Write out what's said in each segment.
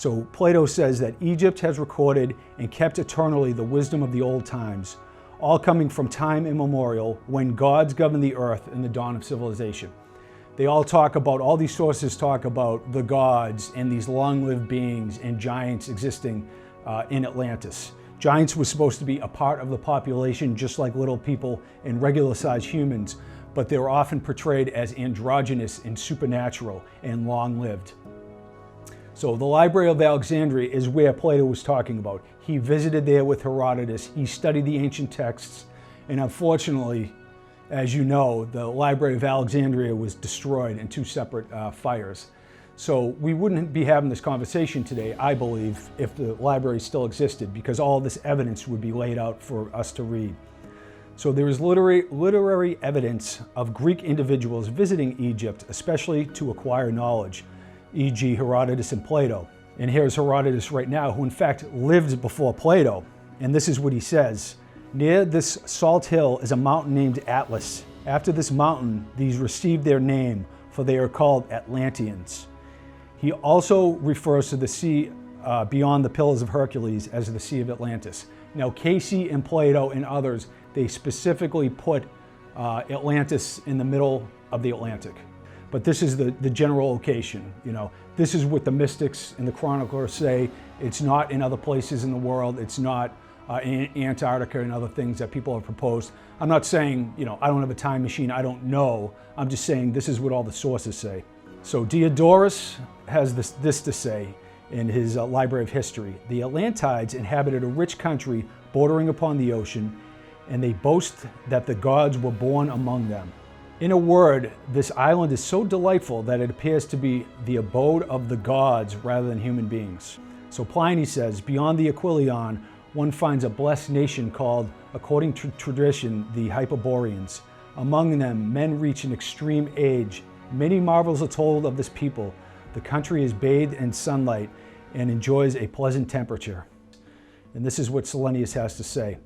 So Plato says that Egypt has recorded and kept eternally the wisdom of the old times, all coming from time immemorial when gods governed the earth in the dawn of civilization. They all talk about, all these sources talk about the gods and these long-lived beings and giants existing in Atlantis. Giants were supposed to be a part of the population just like little people and regular-sized humans, but they were often portrayed as androgynous and supernatural and long-lived. So the Library of Alexandria is where Plato was talking about. He visited there with Herodotus, he studied the ancient texts, and unfortunately, as you know, the Library of Alexandria was destroyed in two separate fires. So we wouldn't be having this conversation today, I believe, if the library still existed, because all this evidence would be laid out for us to read. So there is literary evidence of Greek individuals visiting Egypt, especially to acquire knowledge, e.g. Herodotus and Plato. And here's Herodotus right now, who in fact lived before Plato. And this is what he says. Near this salt hill is a mountain named Atlas. After this mountain, these received their name, for they are called Atlanteans. He also refers to the sea beyond the Pillars of Hercules as the Sea of Atlantis. Now, Casey and Plato and others, they specifically put Atlantis in the middle of the Atlantic. But this is the general location, you know. This is what the mystics and the chroniclers say. It's not in other places in the world. It's not in Antarctica and other things that people have proposed. I'm not saying, you know, I don't have a time machine, I don't know. I'm just saying this is what all the sources say. So Diodorus has this to say in his Library of History. The Atlantides inhabited a rich country bordering upon the ocean, and they boast that the gods were born among them. In a word, this island is so delightful that it appears to be the abode of the gods rather than human beings. So Pliny says, beyond the Aquilion, one finds a blessed nation called, according to tradition, the Hyperboreans. Among them, men reach an extreme age. Many marvels are told of this people. The country is bathed in sunlight and enjoys a pleasant temperature. And this is what Selenius has to say.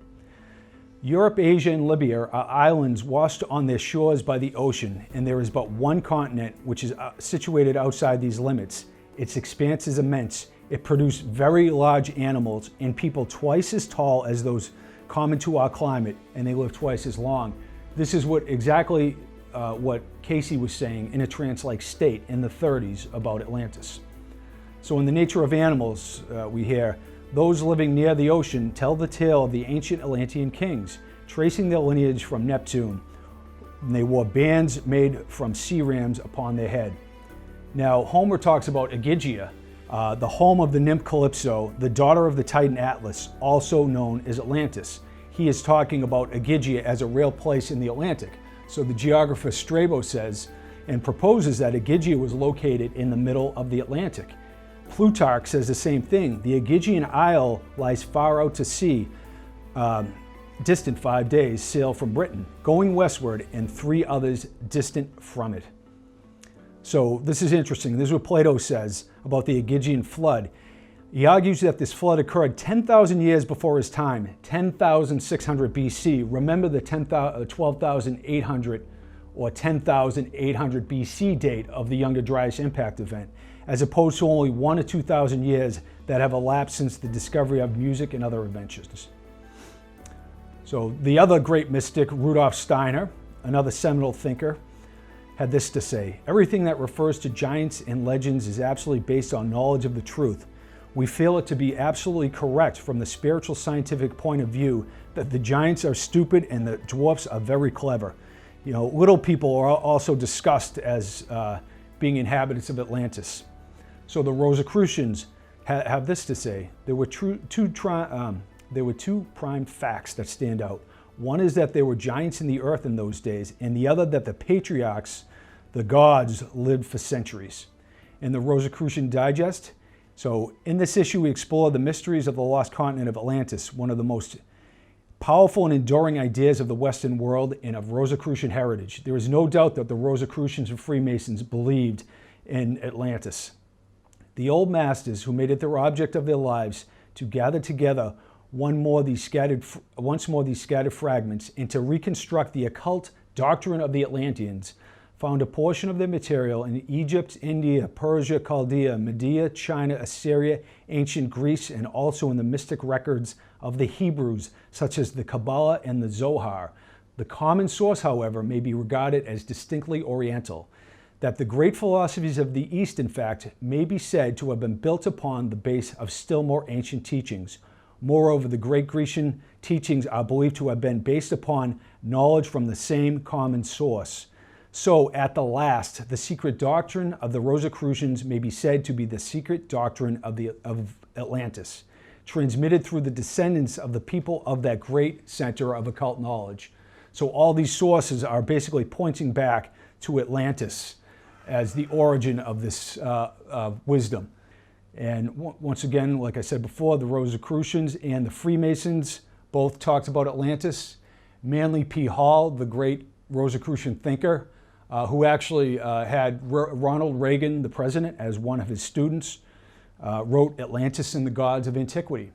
Europe, Asia, and Libya are islands washed on their shores by the ocean, and there is but one continent which is situated outside these limits. Its expanse is immense. It produced very large animals and people twice as tall as those common to our climate, and they live twice as long. This is exactly what Casey was saying in a trance-like state in the 30s about Atlantis. So in The Nature of Animals, we hear, those living near the ocean tell the tale of the ancient Atlantean kings, tracing their lineage from Neptune. And they wore bands made from sea rams upon their head. Now, Homer talks about Ogygia, the home of the nymph Calypso, the daughter of the Titan Atlas, also known as Atlantis. He is talking about Ogygia as a real place in the Atlantic. So the geographer Strabo says and proposes that Ogygia was located in the middle of the Atlantic. Plutarch says the same thing. The Ogygian Isle lies far out to sea, distant 5 days' sail from Britain, going westward, and 3 others distant from it. So this is interesting. This is what Plato says about the Ogygian flood. He argues that this flood occurred 10,000 years before his time, 10,600 BC. Remember the 12,800 or 10,800 BC date of the Younger Dryas impact event, as opposed to only 1,000 to 2,000 years that have elapsed since the discovery of music and other inventions. So the other great mystic, Rudolf Steiner, another seminal thinker, had this to say: everything that refers to giants and legends is absolutely based on knowledge of the truth. We feel it to be absolutely correct from the spiritual scientific point of view that the giants are stupid and the dwarfs are very clever. You know, little people are also discussed as being inhabitants of Atlantis. So the Rosicrucians have this to say: there were two prime facts that stand out. One is that there were giants in the earth in those days, and the other that the patriarchs, the gods, lived for centuries. In the Rosicrucian Digest, so in this issue we explore the mysteries of the lost continent of Atlantis, one of the most powerful and enduring ideas of the Western world and of Rosicrucian heritage. There is no doubt that the Rosicrucians and Freemasons believed in Atlantis. The old masters who made it their object of their lives to gather together once more these scattered fragments and to reconstruct the occult doctrine of the Atlanteans found a portion of their material in Egypt, India, Persia, Chaldea, Media, China, Assyria, ancient Greece, and also in the mystic records of the Hebrews, such as the Kabbalah and the Zohar. The common source, however, may be regarded as distinctly Oriental, that the great philosophies of the East, in fact, may be said to have been built upon the base of still more ancient teachings. Moreover, the great Grecian teachings are believed to have been based upon knowledge from the same common source. So, at the last, the secret doctrine of the Rosicrucians may be said to be the secret doctrine of Atlantis, transmitted through the descendants of the people of that great center of occult knowledge. So all these sources are basically pointing back to Atlantis as the origin of this wisdom. And once again, like I said before, the Rosicrucians and the Freemasons both talked about Atlantis. Manly P. Hall, the great Rosicrucian thinker, who actually had Ronald Reagan, the president, as one of his students, wrote Atlantis and the Gods of Antiquity.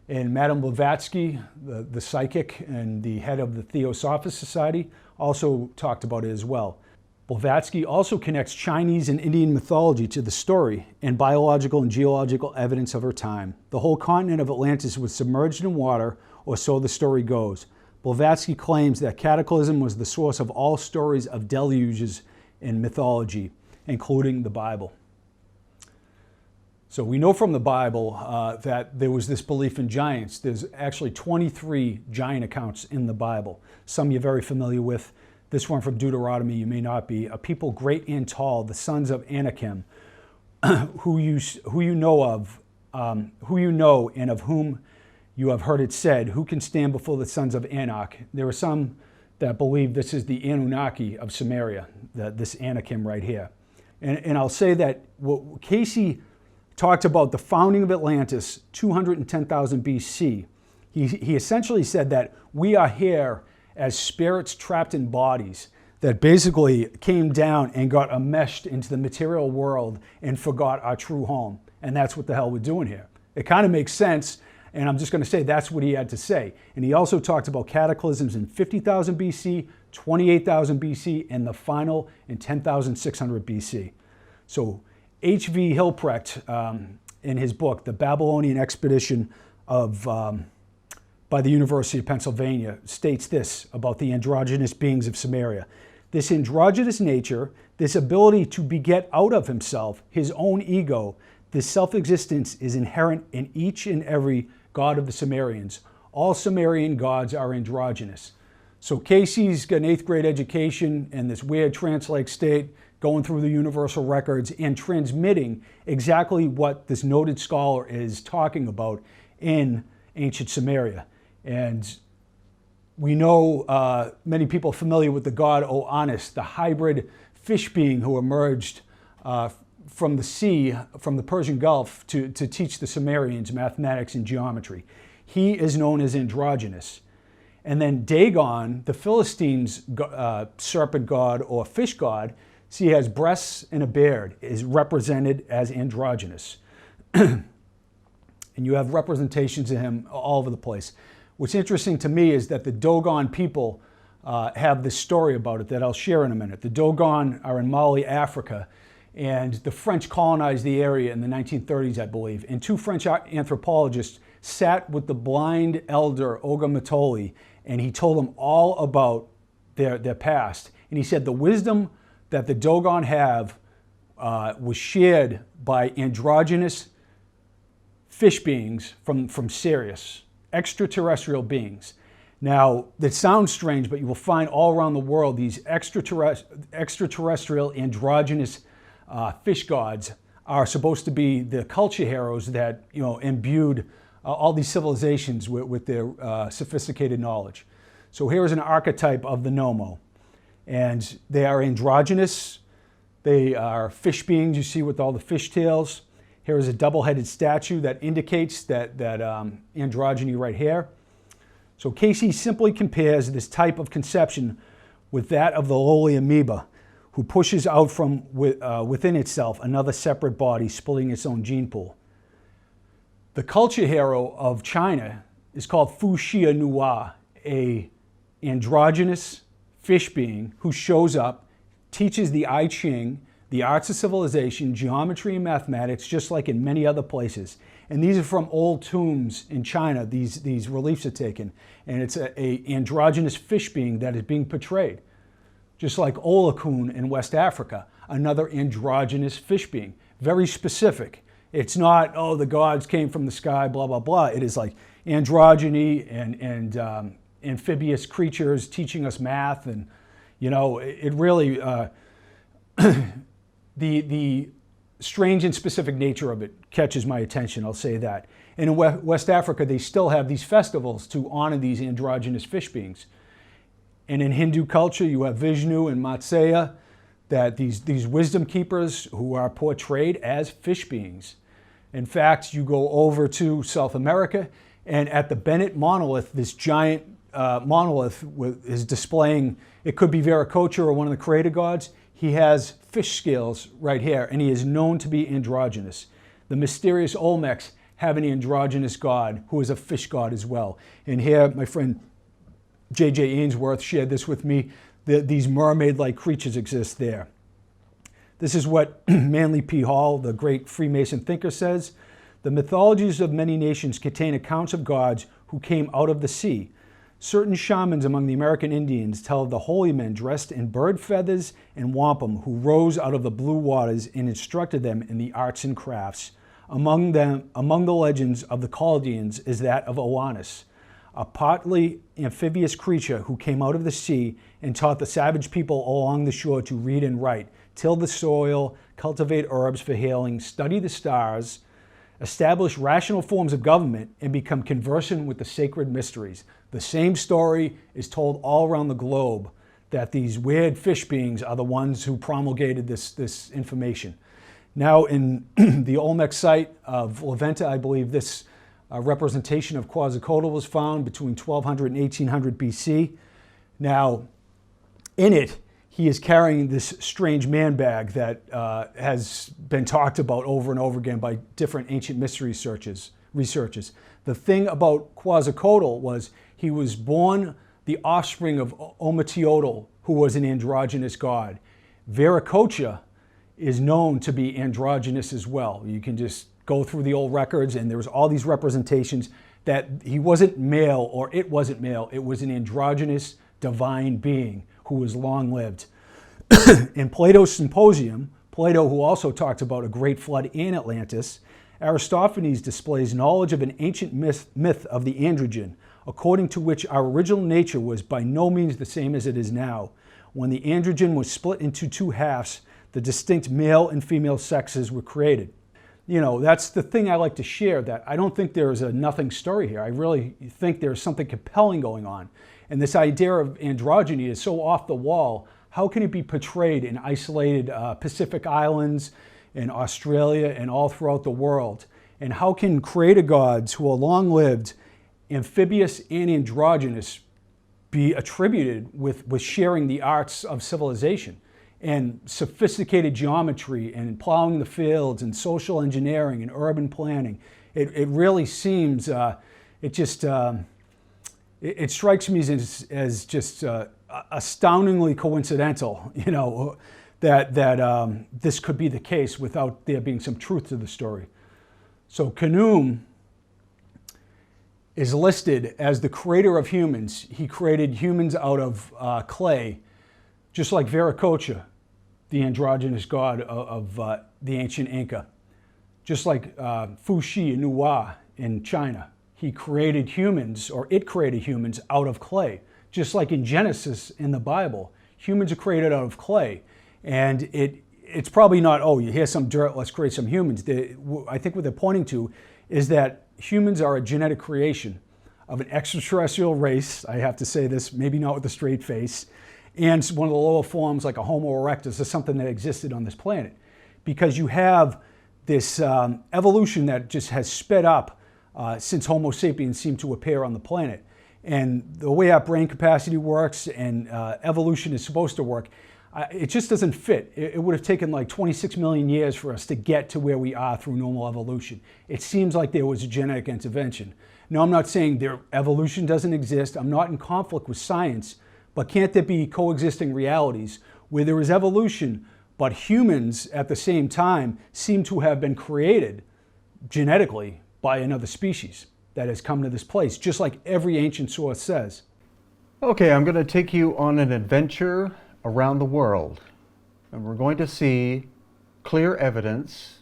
And Madame Blavatsky, the psychic and the head of the Theosophist Society, also talked about it as well. Blavatsky also connects Chinese and Indian mythology to the story and biological and geological evidence of her time. The whole continent of Atlantis was submerged in water, or so the story goes. Blavatsky claims that cataclysm was the source of all stories of deluges in mythology, including the Bible. So we know from the Bible that there was this belief in giants. There's actually 23 giant accounts in the Bible. Some you're very familiar with. This one from Deuteronomy you may not be. A people great and tall, the sons of Anakim, who you know and of whom you have heard it said, who can stand before the sons of Anak? There are some that believe this is the Anunnaki of Samaria, this Anakim right here. And I'll say that Casey talked about the founding of Atlantis, 210,000 BC. He essentially said that we are here as spirits trapped in bodies that basically came down and got enmeshed into the material world and forgot our true home. And that's what the hell we're doing here. It kind of makes sense, and I'm just going to say that's what he had to say. And he also talked about cataclysms in 50,000 BC, 28,000 BC, and the final in 10,600 BC. So H.V. Hilprecht, in his book, The Babylonian Expedition by the University of Pennsylvania, states this about the androgynous beings of Samaria. This androgynous nature, this ability to beget out of himself his own ego, this self-existence is inherent in each and every god of the Sumerians. All Sumerian gods are androgynous. So Casey's got an 8th grade education in this weird trance-like state, going through the universal records and transmitting exactly what this noted scholar is talking about in ancient Samaria. And we know many people are familiar with the god Oannes, the hybrid fish being who emerged from the sea, from the Persian Gulf, to teach the Sumerians mathematics and geometry. He is known as androgynous. And then Dagon, the Philistines' serpent god or fish god, he has breasts and a beard, is represented as androgynous. And you have representations of him all over the place. What's interesting to me is that the Dogon people have this story about it that I'll share in a minute. The Dogon are in Mali, Africa, and the French colonized the area in the 1930s, I believe. And 2 French anthropologists sat with the blind elder Oga Matoli, and he told them all about their past. And he said the wisdom that the Dogon have was shared by androgynous fish beings from Sirius, extraterrestrial beings. Now, that sounds strange, but you will find all around the world these extraterrestrial androgynous fish gods are supposed to be the culture heroes that imbued all these civilizations with their sophisticated knowledge. So here is an archetype of the Nomo. And they are androgynous. They are fish beings you see with all the fish tails. Here is a double-headed statue that indicates that androgyny right here. So Casey simply compares this type of conception with that of the lowly amoeba, who pushes out from within itself another separate body, splitting its own gene pool. The culture hero of China is called Fu Xia Nuwa, a androgynous fish being who shows up teaches the I Ching, the arts of civilization, geometry and mathematics, just like in many other places. And these are from old tombs in China. These reliefs are taken. And it's a androgynous fish being that is being portrayed. Just like Olokun in West Africa, another androgynous fish being. Very specific. It's not, oh, the gods came from the sky, blah, blah, blah. It is like androgyny and amphibious creatures teaching us math. And, you know, it really, the strange and specific nature of it catches my attention, I'll say that. And in West Africa, they still have these festivals to honor these androgynous fish beings. And in Hindu culture, you have Vishnu and Matsya, that these wisdom keepers who are portrayed as fish beings. In fact, you go over to South America, and at the Bennett monolith, this giant monolith is displaying, it could be Viracocha or one of the creator gods. He has fish scales right here, and he is known to be androgynous. The mysterious Olmecs have an androgynous god who is a fish god as well. And here, my friend J.J. Ainsworth shared this with me, that these mermaid-like creatures exist there. This is what Manly P. Hall, the great Freemason thinker, says. The mythologies of many nations contain accounts of gods who came out of the sea. Certain shamans among the American Indians tell of the holy men dressed in bird feathers and wampum who rose out of the blue waters and instructed them in the arts and crafts. Among the legends of the Chaldeans is that of Oannes, a partly amphibious creature who came out of the sea and taught the savage people along the shore to read and write, till the soil, cultivate herbs for healing, study the stars, establish rational forms of government, and become conversant with the sacred mysteries. The same story is told all around the globe, that these weird fish beings are the ones who promulgated this information. Now in the Olmec site of Laventa, I believe this representation of Quetzalcoatl was found between 1200 and 1800 BC. Now, in it, he is carrying this strange man bag that has been talked about over and over again by different ancient mystery researchers. The thing about Quetzalcoatl was he was born the offspring of Ometeotl, who was an androgynous god. Viracocha is known to be androgynous as well. You can just go through the old records, and there's all these representations that he wasn't male or it wasn't male. It was an androgynous divine being who was long-lived. In Plato's Symposium, Plato, who also talked about a great flood in Atlantis, Aristophanes displays knowledge of an ancient myth of the androgen, according to which our original nature was by no means the same as it is now. When the androgen was split into two halves, the distinct male and female sexes were created. You know, that's the thing I like to share, that I don't think there's a nothing story here. I really think there's something compelling going on. And this idea of androgyny is so off the wall. How can it be portrayed in isolated Pacific islands, in Australia, and all throughout the world? And how can creator gods who are long-lived, amphibious and androgynous, be attributed with sharing the arts of civilization and sophisticated geometry and plowing the fields and social engineering and urban planning? It really seems, it strikes me as just astoundingly coincidental, you know, that this could be the case without there being some truth to the story. So Khnum is listed as the creator of humans. He created humans out of clay, just like Viracocha, the androgynous god of the ancient Inca. Just like Fuxi Nuwa in China. He created humans, or it created humans, out of clay. Just like in Genesis in the Bible, humans are created out of clay. And it's probably not, oh, you hear some dirt, let's create some humans. I think what they're pointing to is that humans are a genetic creation of an extraterrestrial race. I have to say this, maybe not with a straight face, and one of the lower forms like a Homo erectus is something that existed on this planet. Because you have this evolution that just has sped up since Homo sapiens seemed to appear on the planet. And the way our brain capacity works and evolution is supposed to work, it just doesn't fit. It would have taken like 26 million years for us to get to where we are through normal evolution. It seems like there was a genetic intervention. Now, I'm not saying their evolution doesn't exist. I'm not in conflict with science, but can't there be coexisting realities where there is evolution, but humans at the same time seem to have been created genetically by another species that has come to this place, just like every ancient source says. Okay, I'm going to take you on an adventure around the world, and we're going to see clear evidence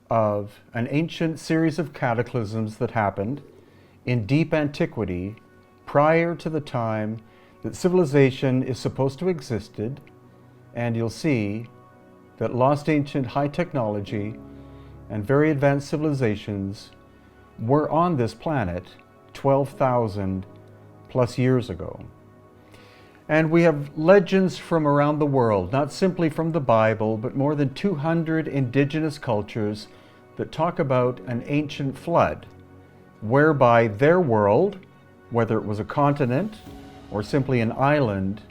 of an ancient series of cataclysms that happened in deep antiquity prior to the time that civilization is supposed to have existed, and you'll see that lost ancient high technology and very advanced civilizations were on this planet 12,000 plus years ago. And we have legends from around the world, not simply from the Bible, but more than 200 indigenous cultures that talk about an ancient flood, whereby their world, whether it was a continent or simply an island,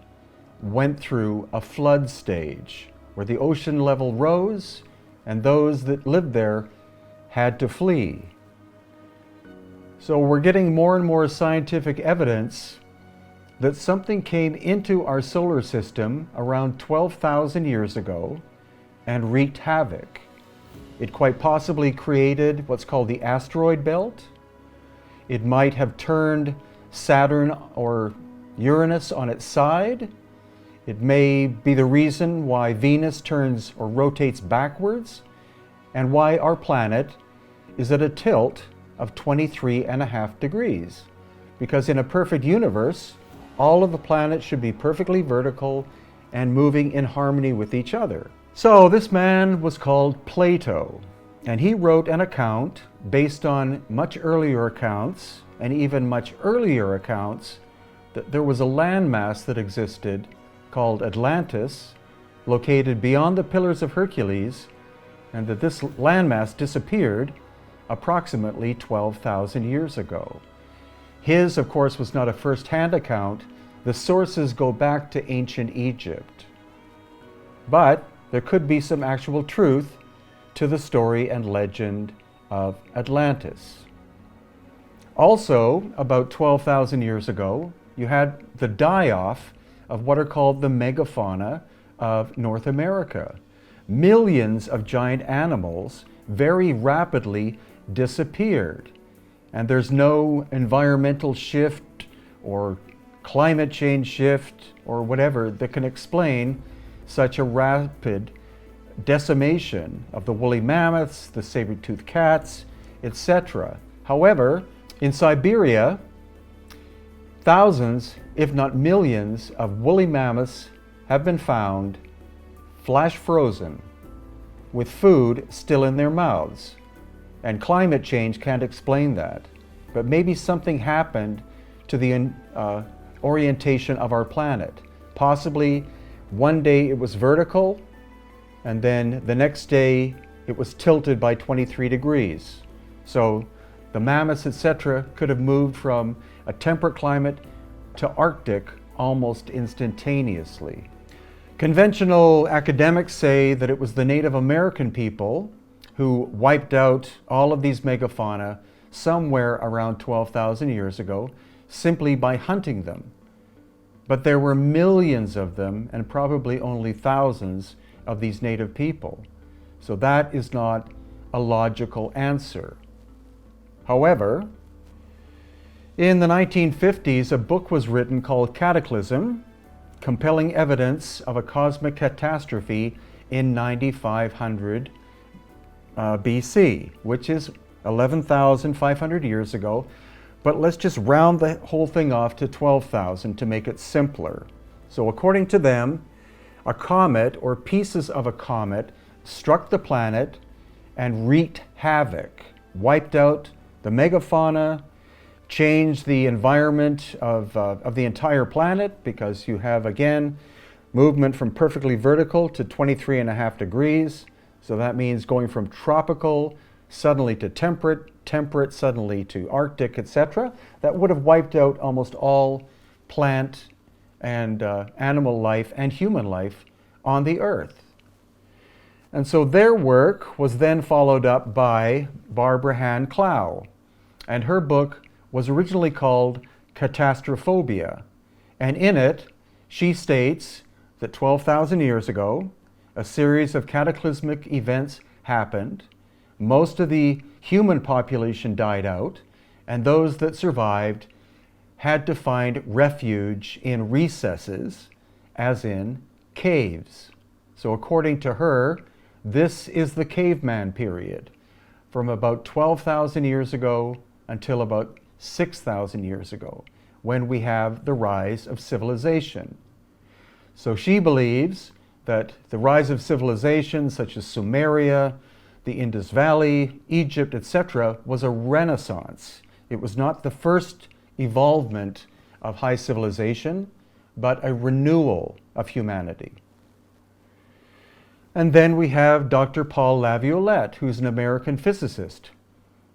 went through a flood stage where the ocean level rose and those that lived there had to flee. So we're getting more and more scientific evidence that something came into our solar system around 12,000 years ago and wreaked havoc. It quite possibly created what's called the asteroid belt. It might have turned Saturn or Uranus on its side. It may be the reason why Venus turns or rotates backwards, and why our planet is at a tilt of 23.5 degrees. Because in a perfect universe, all of the planets should be perfectly vertical and moving in harmony with each other. So this man was called Plato, and he wrote an account based on much earlier accounts, and even much earlier accounts, that there was a landmass that existed called Atlantis, located beyond the Pillars of Hercules, and that this landmass disappeared approximately 12,000 years ago. His, of course, was not a first-hand account. The sources go back to ancient Egypt. But there could be some actual truth to the story and legend of Atlantis. Also, about 12,000 years ago, you had the die-off of what are called the megafauna of North America. Millions of giant animals very rapidly disappeared. And there's no environmental shift or climate change shift or whatever that can explain such a rapid decimation of the woolly mammoths, the saber-toothed cats, etc. However, in Siberia, thousands, if not millions, of woolly mammoths have been found flash frozen with food still in their mouths. And climate change can't explain that. But maybe something happened to the orientation of our planet. Possibly one day it was vertical, and then the next day it was tilted by 23 degrees. So the mammoths, etc., could have moved from a temperate climate to Arctic almost instantaneously. Conventional academics say that it was the Native American people who wiped out all of these megafauna somewhere around 12,000 years ago simply by hunting them. But there were millions of them and probably only thousands of these native people. So that is not a logical answer. However, in the 1950s, a book was written called Cataclysm, Compelling Evidence of a Cosmic Catastrophe in 9500 BC, which is 11,500 years ago. But let's just round the whole thing off to 12,000 to make it simpler. So according to them, a comet or pieces of a comet struck the planet and wreaked havoc, wiped out the megafauna, changed the environment of the entire planet, because you have, again, movement from perfectly vertical to 23.5 degrees. So that means going from tropical suddenly to temperate, temperate suddenly to Arctic, etc. That would have wiped out almost all plant and animal life and human life on the Earth. And so their work was then followed up by Barbara Hahn Clow, and her book was originally called Catastrophobia. And in it, she states that 12,000 years ago, a series of cataclysmic events happened. Most of the human population died out, and those that survived had to find refuge in recesses, as in caves. So according to her, this is the caveman period, from about 12,000 years ago until about 6,000 years ago, when we have the rise of civilization. So she believes that the rise of civilizations such as Sumeria, the Indus Valley, Egypt, etc., was a renaissance. It was not the first evolvement of high civilization, but a renewal of humanity. And then we have Dr. Paul Laviolette, who's an American physicist.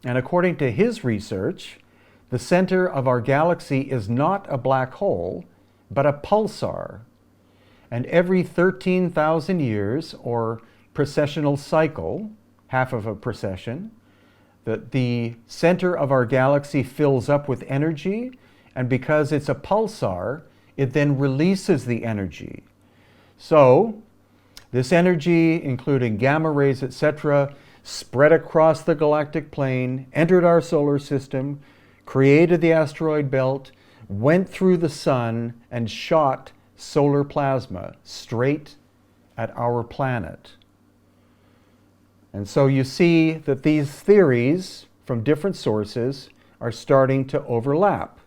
And according to his research, the center of our galaxy is not a black hole, but a pulsar. And every 13,000 years, or precessional cycle, half of a precession, that the center of our galaxy fills up with energy, and because it's a pulsar, it then releases the energy. So, this energy, including gamma rays, etc., spread across the galactic plane, entered our solar system, created the asteroid belt, went through the sun, and shot solar plasma straight at our planet. And so you see that these theories from different sources are starting to overlap.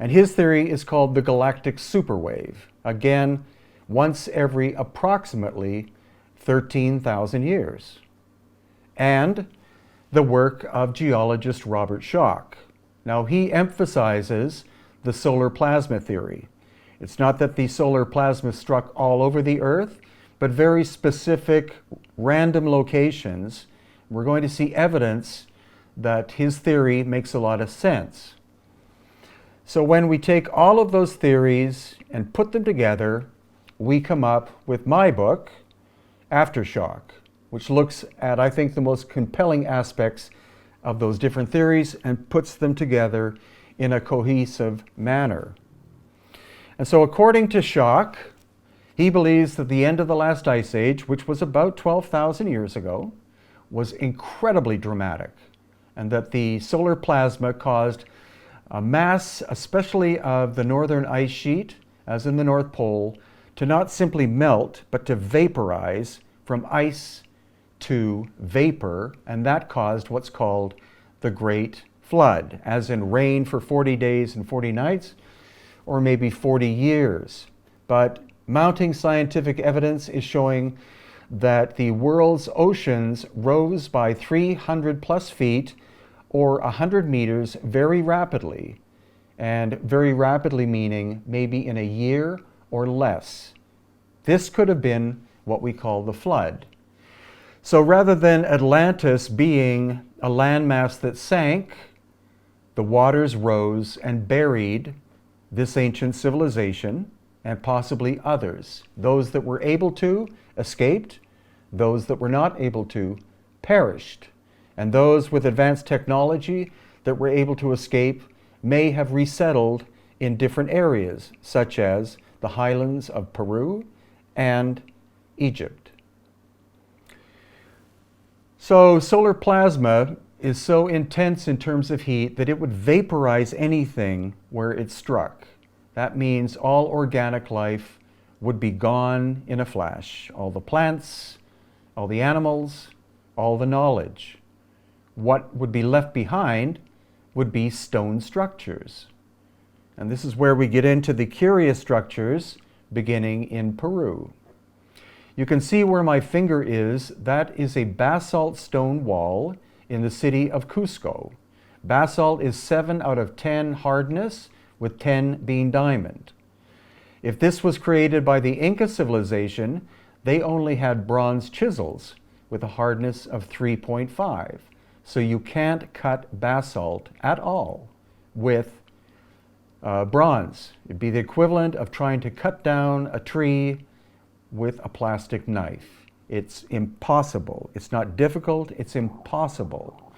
And his theory is called the galactic superwave. Again, once every approximately 13,000 years. And the work of geologist Robert Schoch. Now he emphasizes the solar plasma theory. It's not that the solar plasma struck all over the Earth, but very specific random locations. We're going to see evidence that his theory makes a lot of sense. So when we take all of those theories and put them together, we come up with my book, Aftershock, which looks at, I think, the most compelling aspects of those different theories and puts them together in a cohesive manner. And so according to Schoch, he believes that the end of the last ice age, which was about 12,000 years ago, was incredibly dramatic, and that the solar plasma caused a mass, especially of the northern ice sheet, as in the North Pole, to not simply melt, but to vaporize from ice to vapor, and that caused what's called the Great Flood, as in rain for 40 days and 40 nights, or maybe 40 years. But mounting scientific evidence is showing that the world's oceans rose by 300 plus feet or 100 meters very rapidly, and very rapidly meaning maybe in a year or less. This could have been what we call the flood. So rather than Atlantis being a landmass that sank, the waters rose and buried this ancient civilization and possibly others. Those that were able to escaped, those that were not able to perished, and those with advanced technology that were able to escape may have resettled in different areas, such as the highlands of Peru and Egypt. So solar plasma is so intense in terms of heat that it would vaporize anything where it struck. That means all organic life would be gone in a flash. All the plants, all the animals, all the knowledge. What would be left behind would be stone structures. And this is where we get into the curious structures beginning in Peru. You can see where my finger is. That is a basalt stone wall in the city of Cusco. Basalt is 7 out of 10 hardness, with 10 being diamond. If this was created by the Inca civilization, they only had bronze chisels with a hardness of 3.5. So you can't cut basalt at all with bronze. It'd be the equivalent of trying to cut down a tree with a plastic knife. It's impossible. It's not difficult, it's impossible.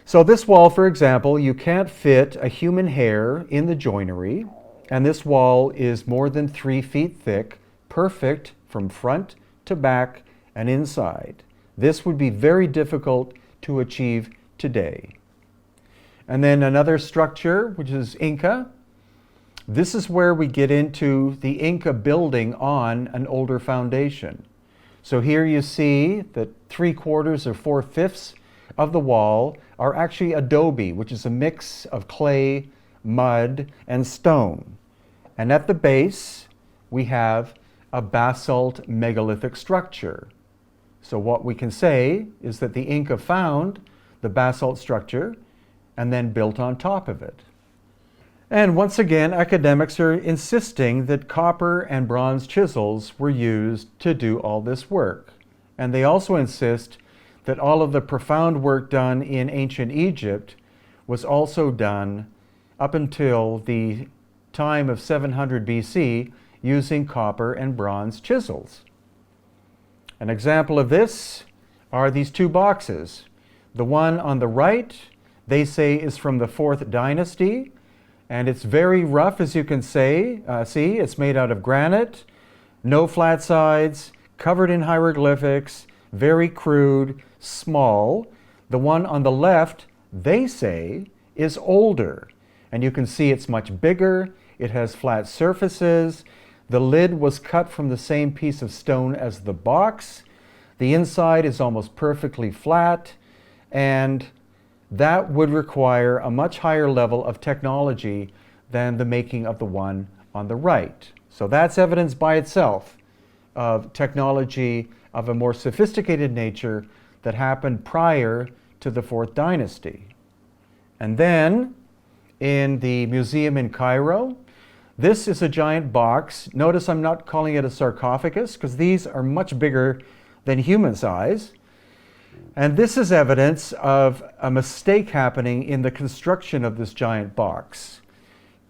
So this wall, for example, you can't fit a human hair in the joinery, and this wall is more than 3 feet thick, perfect from front to back and inside. This would be very difficult to achieve today. And then another structure, which is Inca. This is where we get into the Inca building on an older foundation. So here you see that 3/4 or 4/5 of the wall are actually adobe, which is a mix of clay, mud, and stone. And at the base, we have a basalt megalithic structure. So what we can say is that the Inca found the basalt structure and then built on top of it. And once again, academics are insisting that copper and bronze chisels were used to do all this work. And they also insist that all of the profound work done in ancient Egypt was also done up until the time of 700 BC using copper and bronze chisels. An example of this are these two boxes. The one on the right, they say, is from the 4th dynasty, and it's very rough, as you can see. It's made out of granite, no flat sides, covered in hieroglyphics, very crude, small. The one on the left, they say, is older, and you can see it's much bigger. It has flat surfaces. The lid was cut from the same piece of stone as the box. The inside is almost perfectly flat, and that would require a much higher level of technology than the making of the one on the right. So that's evidence by itself of technology of a more sophisticated nature that happened prior to the 4th dynasty. And then in the museum in Cairo, this is a giant box. Notice I'm not calling it a sarcophagus because these are much bigger than human size. And this is evidence of a mistake happening in the construction of this giant box.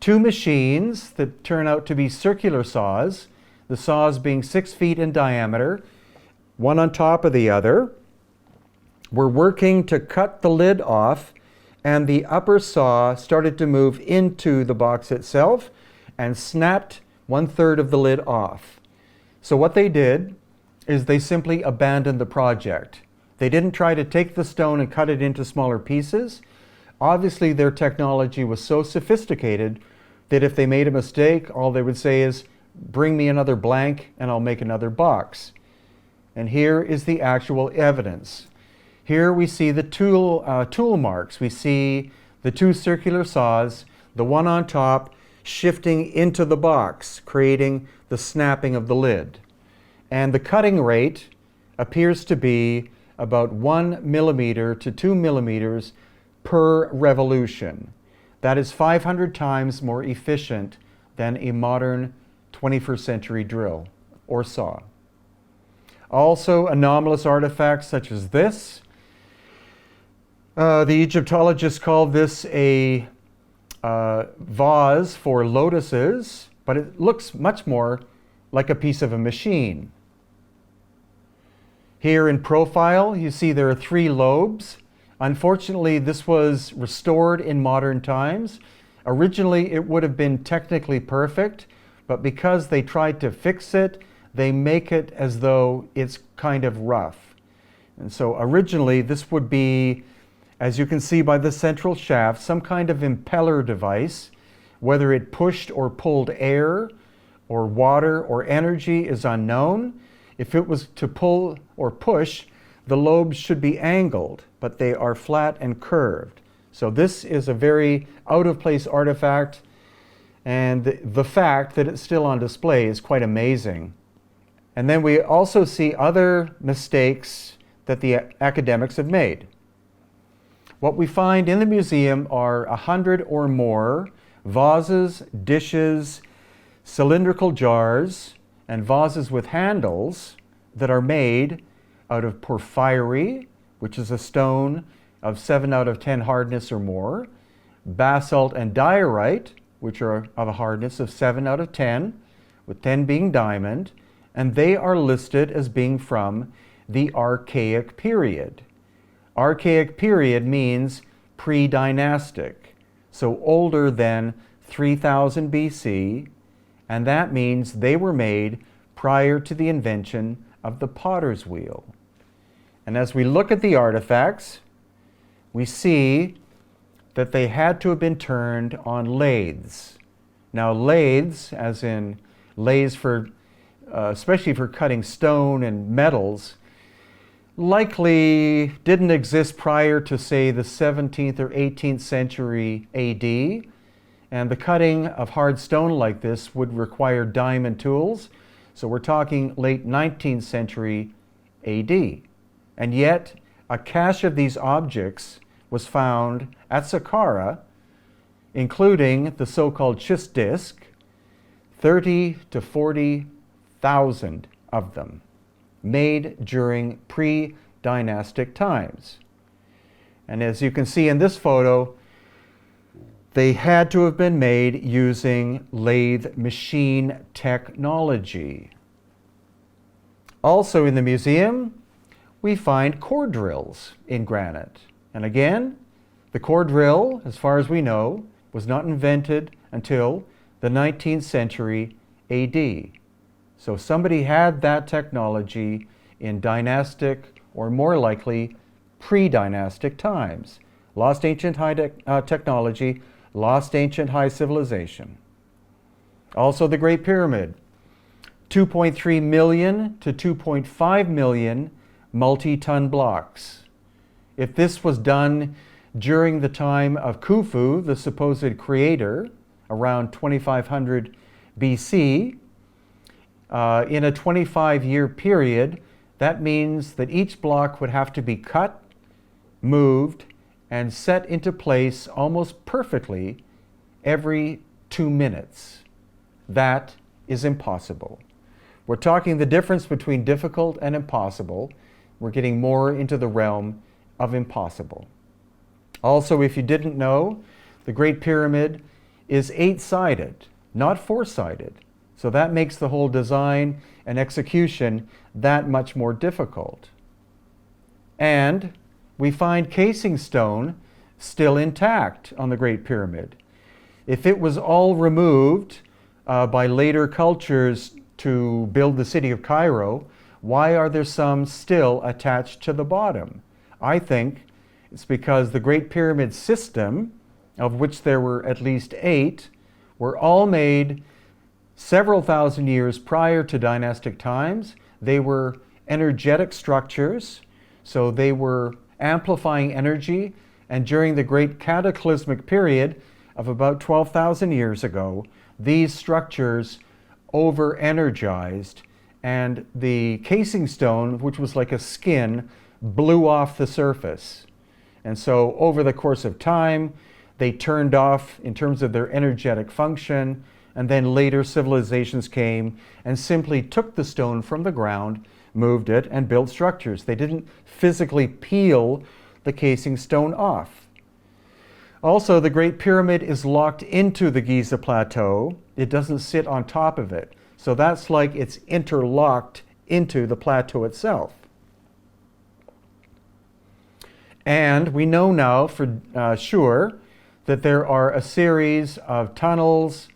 Two machines that turn out to be circular saws, the saws being 6 feet in diameter, one on top of the other, were working to cut the lid off, and the upper saw started to move into the box itself and snapped 1/3 of the lid off. So what they did is they simply abandoned the project. They didn't try to take the stone and cut it into smaller pieces. Obviously, their technology was so sophisticated that if they made a mistake, all they would say is, bring me another blank and I'll make another box. And here is the actual evidence. Here we see the tool marks. We see the two circular saws, the one on top shifting into the box, creating the snapping of the lid. And the cutting rate appears to be about 1 millimeter to 2 millimeters per revolution. That is 500 times more efficient than a modern 21st century drill or saw. Also, anomalous artifacts such as this. The Egyptologists called this a vase for lotuses, but it looks much more like a piece of a machine. Here in profile, you see there are 3 lobes. Unfortunately, this was restored in modern times. Originally, it would have been technically perfect, but because they tried to fix it, they make it as though it's kind of rough. And so originally, this would be, as you can see by the central shaft, some kind of impeller device. Whether it pushed or pulled air or water or energy is unknown. If it was to pull or push, the lobes should be angled, but they are flat and curved. So this is a very out-of-place artifact, and the fact that it's still on display is quite amazing. And then we also see other mistakes that the academics have made. What we find in the museum are 100 or more vases, dishes, cylindrical jars, and vases with handles that are made out of porphyry, which is a stone of 7 out of 10 hardness or more, basalt and diorite, which are of a hardness of 7 out of 10, with 10 being diamond, and they are listed as being from the Archaic period. Archaic period means pre-dynastic, so older than 3000 BC, and that means they were made prior to the invention of the potter's wheel. And as we look at the artifacts, we see that they had to have been turned on lathes. Now lathes, as in lathes for, especially for cutting stone and metals, likely didn't exist prior to, say, the 17th or 18th century AD. And the cutting of hard stone like this would require diamond tools. So we're talking late 19th century AD. And yet, a cache of these objects was found at Saqqara, including the so-called schist disc, 30 to 40,000 of them, made during pre-dynastic times. And as you can see in this photo, they had to have been made using lathe machine technology. Also in the museum, we find core drills in granite. And again, the core drill, as far as we know, was not invented until the 19th century AD. So somebody had that technology in dynastic, or more likely, pre-dynastic times. Lost ancient high technology, lost ancient high civilization. Also the Great Pyramid, 2.3 million to 2.5 million multi-ton blocks. If this was done during the time of Khufu, the supposed creator, around 2500 BC, in a 25-year period, that means that each block would have to be cut, moved, and set into place almost perfectly every 2 minutes. That is impossible. We're talking the difference between difficult and impossible. We're getting more into the realm of impossible. Also, if you didn't know, the Great Pyramid is 8-sided, not 4-sided. So that makes the whole design and execution that much more difficult. And we find casing stone still intact on the Great Pyramid. If it was all removed by later cultures to build the city of Cairo, why are there some still attached to the bottom? I think it's because the Great Pyramid system, of which there were at least 8, were all made several thousand years prior to dynastic times. They were energetic structures, so they were amplifying energy, and during the great cataclysmic period of about 12,000 years ago, these structures over-energized, and the casing stone, which was like a skin, blew off the surface. And so over the course of time, they turned off in terms of their energetic function, and then later civilizations came and simply took the stone from the ground, moved it, and built structures. They didn't physically peel the casing stone off. Also, the Great Pyramid is locked into the Giza Plateau. It doesn't sit on top of it. So that's like it's interlocked into the plateau itself. And we know now for sure that there are a series of tunnels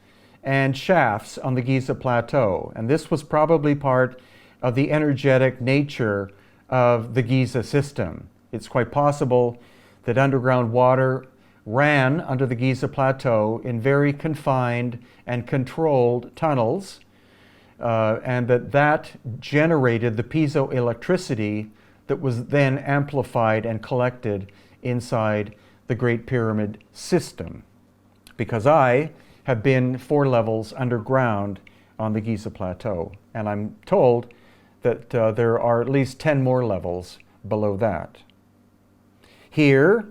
and shafts on the Giza Plateau. And this was probably part of the energetic nature of the Giza system. It's quite possible that underground water ran under the Giza Plateau in very confined and controlled tunnels, and that generated the piezoelectricity that was then amplified and collected inside the Great Pyramid system. Because I have been 4 levels underground on the Giza Plateau, and I'm told that there are at least 10 more levels below that. Here,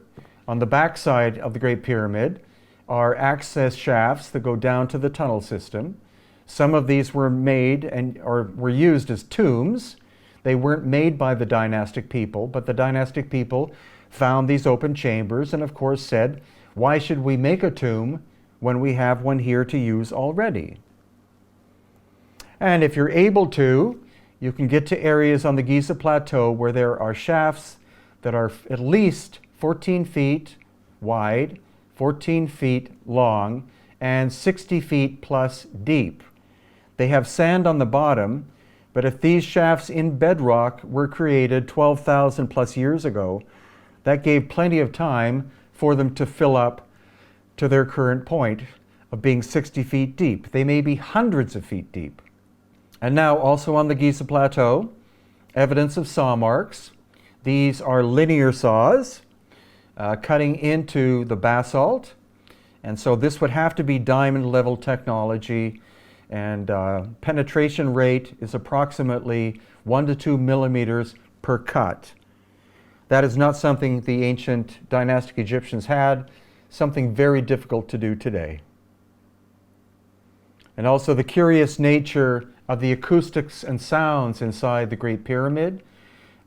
on the backside of the Great Pyramid, are access shafts that go down to the tunnel system. Some of these were made or were used as tombs. They weren't made by the dynastic people, but the dynastic people found these open chambers and of course said, why should we make a tomb when we have one here to use already? And if you're able to, you can get to areas on the Giza Plateau where there are shafts that are at least 14 feet wide, 14 feet long, and 60 feet plus deep. They have sand on the bottom, But if these shafts in bedrock were created 12,000 plus years ago, that gave plenty of time for them to fill up to their current point of being 60 feet deep. They may be hundreds of feet deep. And now also on the Giza Plateau, evidence of saw marks. These are linear saws cutting into the basalt. And so this would have to be diamond level technology, and penetration rate is approximately 1 to 2 millimeters per cut. That is not something the ancient dynastic Egyptians had, something very difficult to do today. And also the curious nature of the acoustics and sounds inside the Great Pyramid.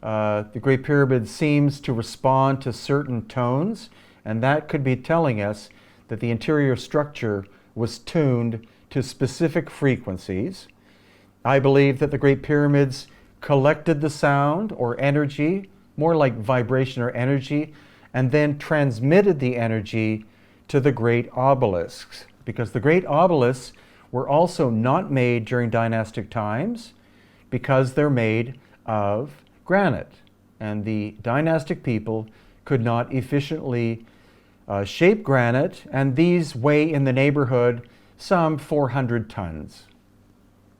The Great Pyramid seems to respond to certain tones, and that could be telling us that the interior structure was tuned to specific frequencies. I believe that the Great Pyramids collected the sound or energy, more like vibration or energy, and then transmitted the energy to the great obelisks, because the great obelisks were also not made during dynastic times because they're made of granite, and the dynastic people could not efficiently shape granite, and these weigh in the neighborhood some 400 tons.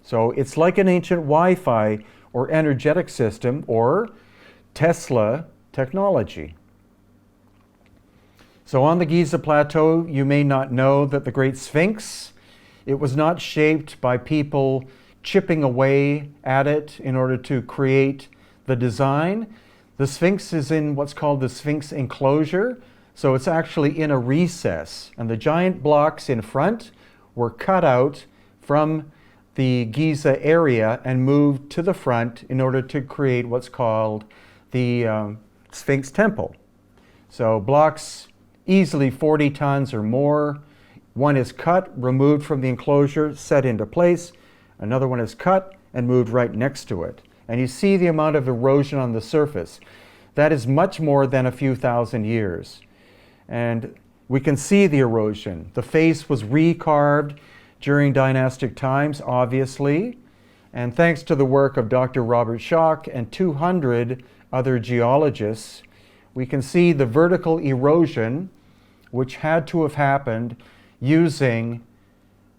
So it's like an ancient Wi-Fi or energetic system or Tesla technology. So on the Giza Plateau, you may not know that the Great Sphinx, it was not shaped by people chipping away at it in order to create the design. The Sphinx is in what's called the Sphinx enclosure, so it's actually in a recess, and the giant blocks in front were cut out from the Giza area and moved to the front in order to create what's called the Sphinx Temple. So blocks easily 40 tons or more. One is cut, removed from the enclosure, set into place. Another one is cut and moved right next to it. And you see the amount of erosion on the surface. That is much more than a few thousand years. And we can see the erosion. The face was recarved during dynastic times, obviously. And thanks to the work of Dr. Robert Schoch and 200 other geologists, we can see the vertical erosion which had to have happened using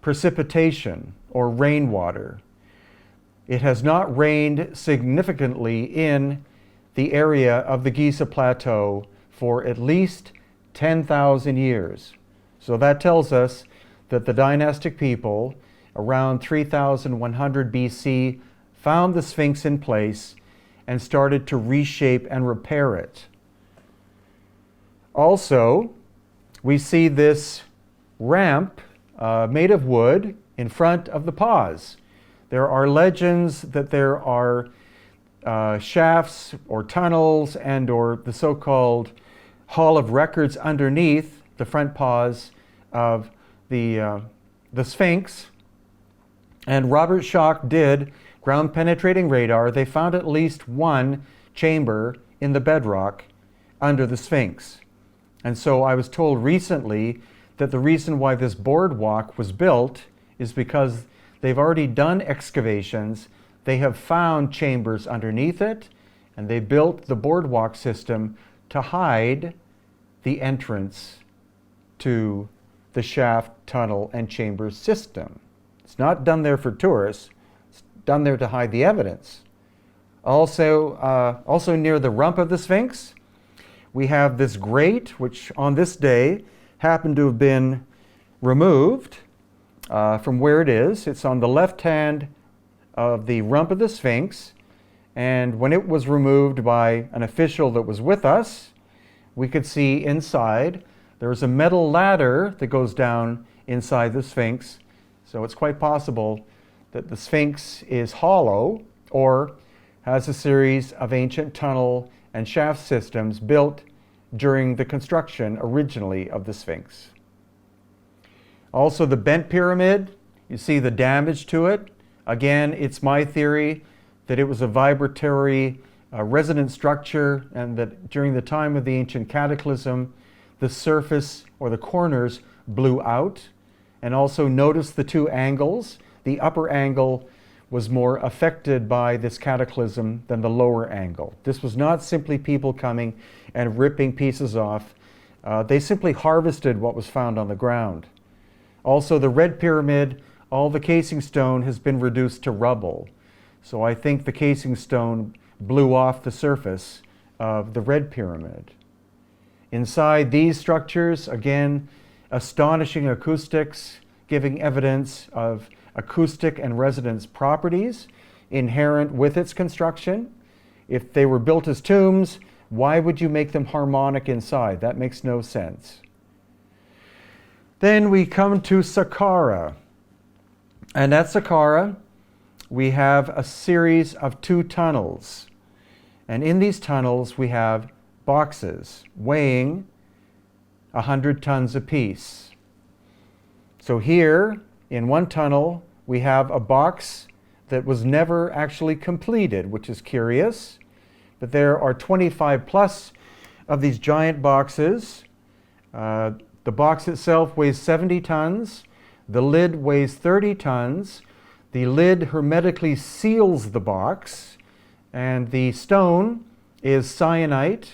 precipitation or rainwater. It has not rained significantly in the area of the Giza Plateau for at least 10,000 years. So that tells us that the dynastic people around 3100 BC found the Sphinx in place and started to reshape and repair it. Also, we see this ramp made of wood in front of the pause. There are legends that there are shafts or tunnels and or the so-called Hall of Records underneath the front pause of the Sphinx. And Robert Schoch did ground penetrating radar. They found at least one chamber in the bedrock under the Sphinx. And so I was told recently that the reason why this boardwalk was built is because they've already done excavations. They have found chambers underneath it, and they built the boardwalk system to hide the entrance to the shaft, tunnel, and chamber system. It's not done there for tourists. It's done there to hide the evidence. Also near the rump of the Sphinx, we have this grate, which on this day happened to have been removed from where it is. It's on the left hand of the rump of the Sphinx, and when it was removed by an official that was with us, we could see inside there's a metal ladder that goes down inside the Sphinx. So it's quite possible that the Sphinx is hollow or has a series of ancient tunnel and shaft systems built during the construction originally of the Sphinx. Also the bent pyramid, you see the damage to it. Again, it's my theory that it was a vibratory resonant structure, and that during the time of the ancient cataclysm, the surface or the corners blew out. And also notice the two angles. The upper angle was more affected by this cataclysm than the lower angle. This was not simply people coming and ripping pieces off. They simply harvested what was found on the ground. Also, the Red Pyramid, all the casing stone has been reduced to rubble. So I think the casing stone blew off the surface of the Red Pyramid. Inside these structures, again, astonishing acoustics, giving evidence of acoustic and resonance properties inherent with its construction. If they were built as tombs, why would you make them harmonic inside? That makes no sense. Then we come to Saqqara. And at Saqqara, we have a series of 2 tunnels. And in these tunnels, we have boxes weighing 100 tons apiece. So here, in one tunnel, we have a box that was never actually completed, which is curious. But there are 25 plus of these giant boxes. The box itself weighs 70 tons. The lid weighs 30 tons. The lid hermetically seals the box. And the stone is syenite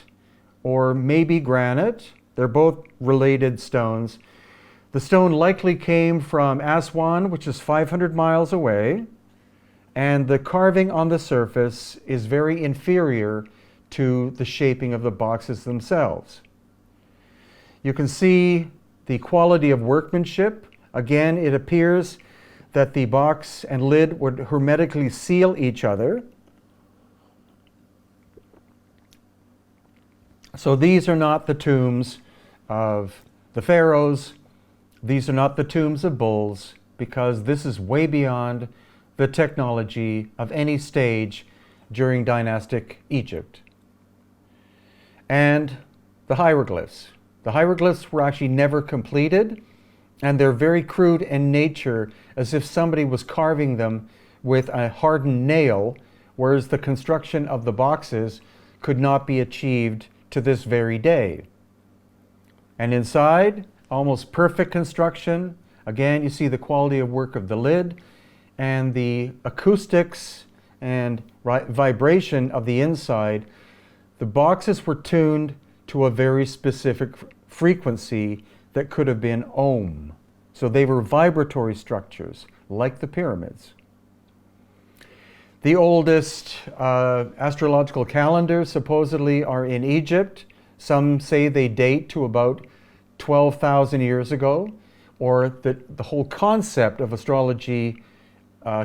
or maybe granite. They're both related stones. The stone likely came from Aswan, which is 500 miles away, and the carving on the surface is very inferior to the shaping of the boxes themselves. You can see the quality of workmanship. Again, it appears that the box and lid would hermetically seal each other. So these are not the tombs of the pharaohs. These are not the tombs of bulls, because this is way beyond the technology of any stage during dynastic Egypt. And the hieroglyphs. The hieroglyphs were actually never completed, and they're very crude in nature, as if somebody was carving them with a hardened nail, whereas the construction of the boxes could not be achieved to this very day. And inside, almost perfect construction. Again, you see the quality of work of the lid and the acoustics and vibration of the inside. The boxes were tuned to a very specific frequency that could have been ohm. So they were vibratory structures, like the pyramids. The oldest astrological calendars supposedly are in Egypt. Some say they date to about 12,000 years ago, or that the whole concept of astrology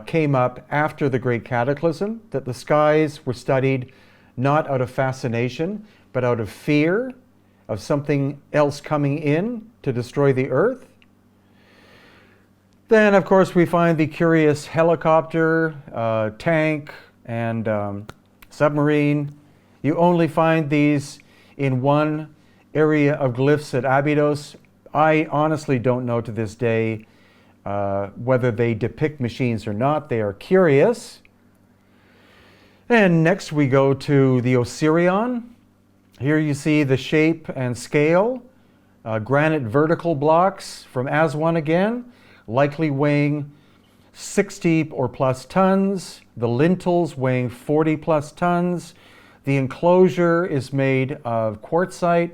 came up after the Great Cataclysm, that the skies were studied not out of fascination, but out of fear of something else coming in to destroy the earth. Then, of course, we find the curious helicopter, tank, and submarine. You only find these in one area of glyphs at Abydos. I honestly don't know to this day whether they depict machines or not. They are curious. And next we go to the Osirion. Here you see the shape and scale. Granite vertical blocks from Aswan again, likely weighing 60 or plus tons. The lintels weighing 40 plus tons. The enclosure is made of quartzite,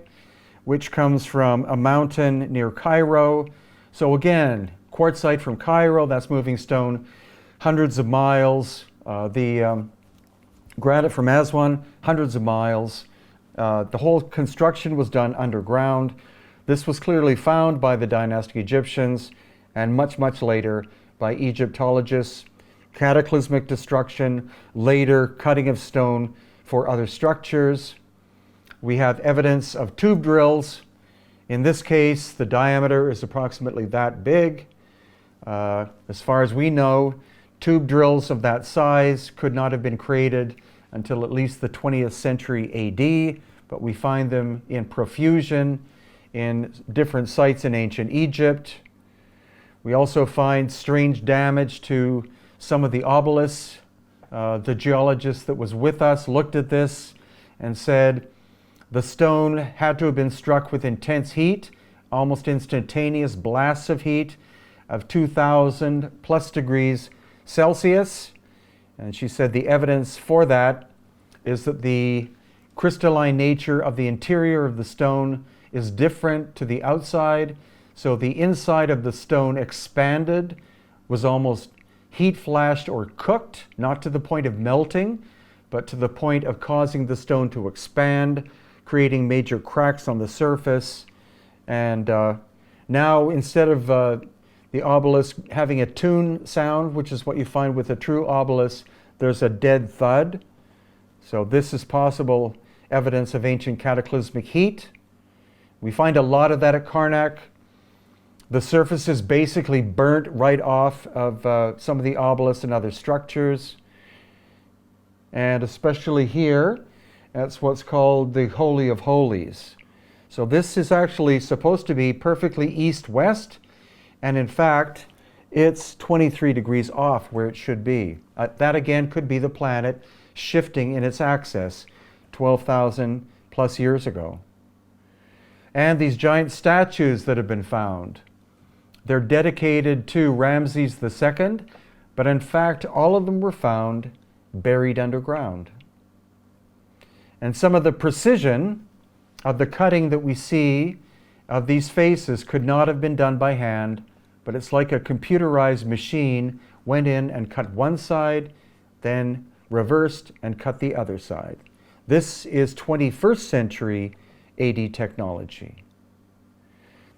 which comes from a mountain near Cairo. So again, quartzite from Cairo, that's moving stone hundreds of miles. The granite from Aswan, hundreds of miles. The whole construction was done underground. This was clearly found by the dynastic Egyptians and much, much later by Egyptologists. Cataclysmic destruction, later cutting of stone for other structures. We have evidence of tube drills. In this case, the diameter is approximately that big. As far as we know, tube drills of that size could not have been created until at least the 20th century AD, but we find them in profusion in different sites in ancient Egypt. We also find strange damage to some of the obelisks. The geologist that was with us looked at this and said the stone had to have been struck with intense heat, almost instantaneous blasts of heat of 2,000 plus degrees Celsius. And she said the evidence for that is that the crystalline nature of the interior of the stone is different to the outside. So the inside of the stone expanded, was almost heat flashed or cooked, not to the point of melting, but to the point of causing the stone to expand, creating major cracks on the surface. And now, instead of the obelisk having a tune sound, which is what you find with a true obelisk, there's a dead thud. So this is possible evidence of ancient cataclysmic heat. We find a lot of that at Karnak. The surface is basically burnt right off of some of the obelisks and other structures. And especially here, that's what's called the Holy of Holies. So this is actually supposed to be perfectly east-west, and in fact, it's 23 degrees off where it should be. That again could be the planet shifting in its axis 12,000 plus years ago. And these giant statues that have been found, they're dedicated to Ramses II, but in fact, all of them were found buried underground. And some of the precision of the cutting that we see of these faces could not have been done by hand, but it's like a computerized machine went in and cut one side, then reversed and cut the other side. This is 21st century AD technology.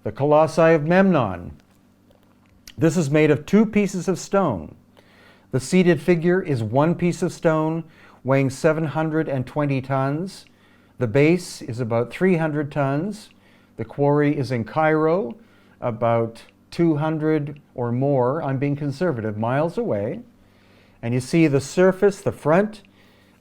The Colossi of Memnon. This is made of 2 pieces of stone. The seated figure is 1 piece of stone weighing 720 tons. The base is about 300 tons. The quarry is in Cairo, about 200 or more, I'm being conservative, miles away. And you see the surface, the front,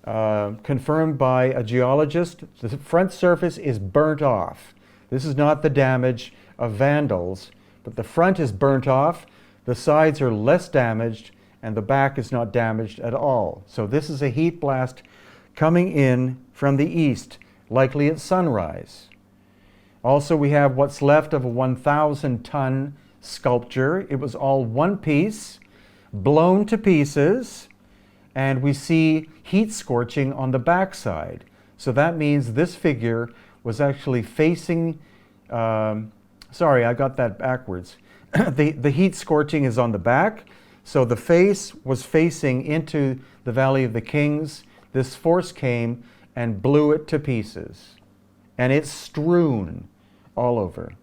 confirmed by a geologist, the front surface is burnt off. This is not the damage of vandals, but the front is burnt off, the sides are less damaged, and the back is not damaged at all. So this is a heat blast coming in from the east, likely at sunrise. Also, we have what's left of a 1,000-ton sculpture. It was all one piece, blown to pieces, and we see heat scorching on the backside. So that means this figure was actually facing, sorry, I got that backwards. The heat scorching is on the back, so the face was facing into the Valley of the Kings. This force came and blew it to pieces, and it's strewn all over.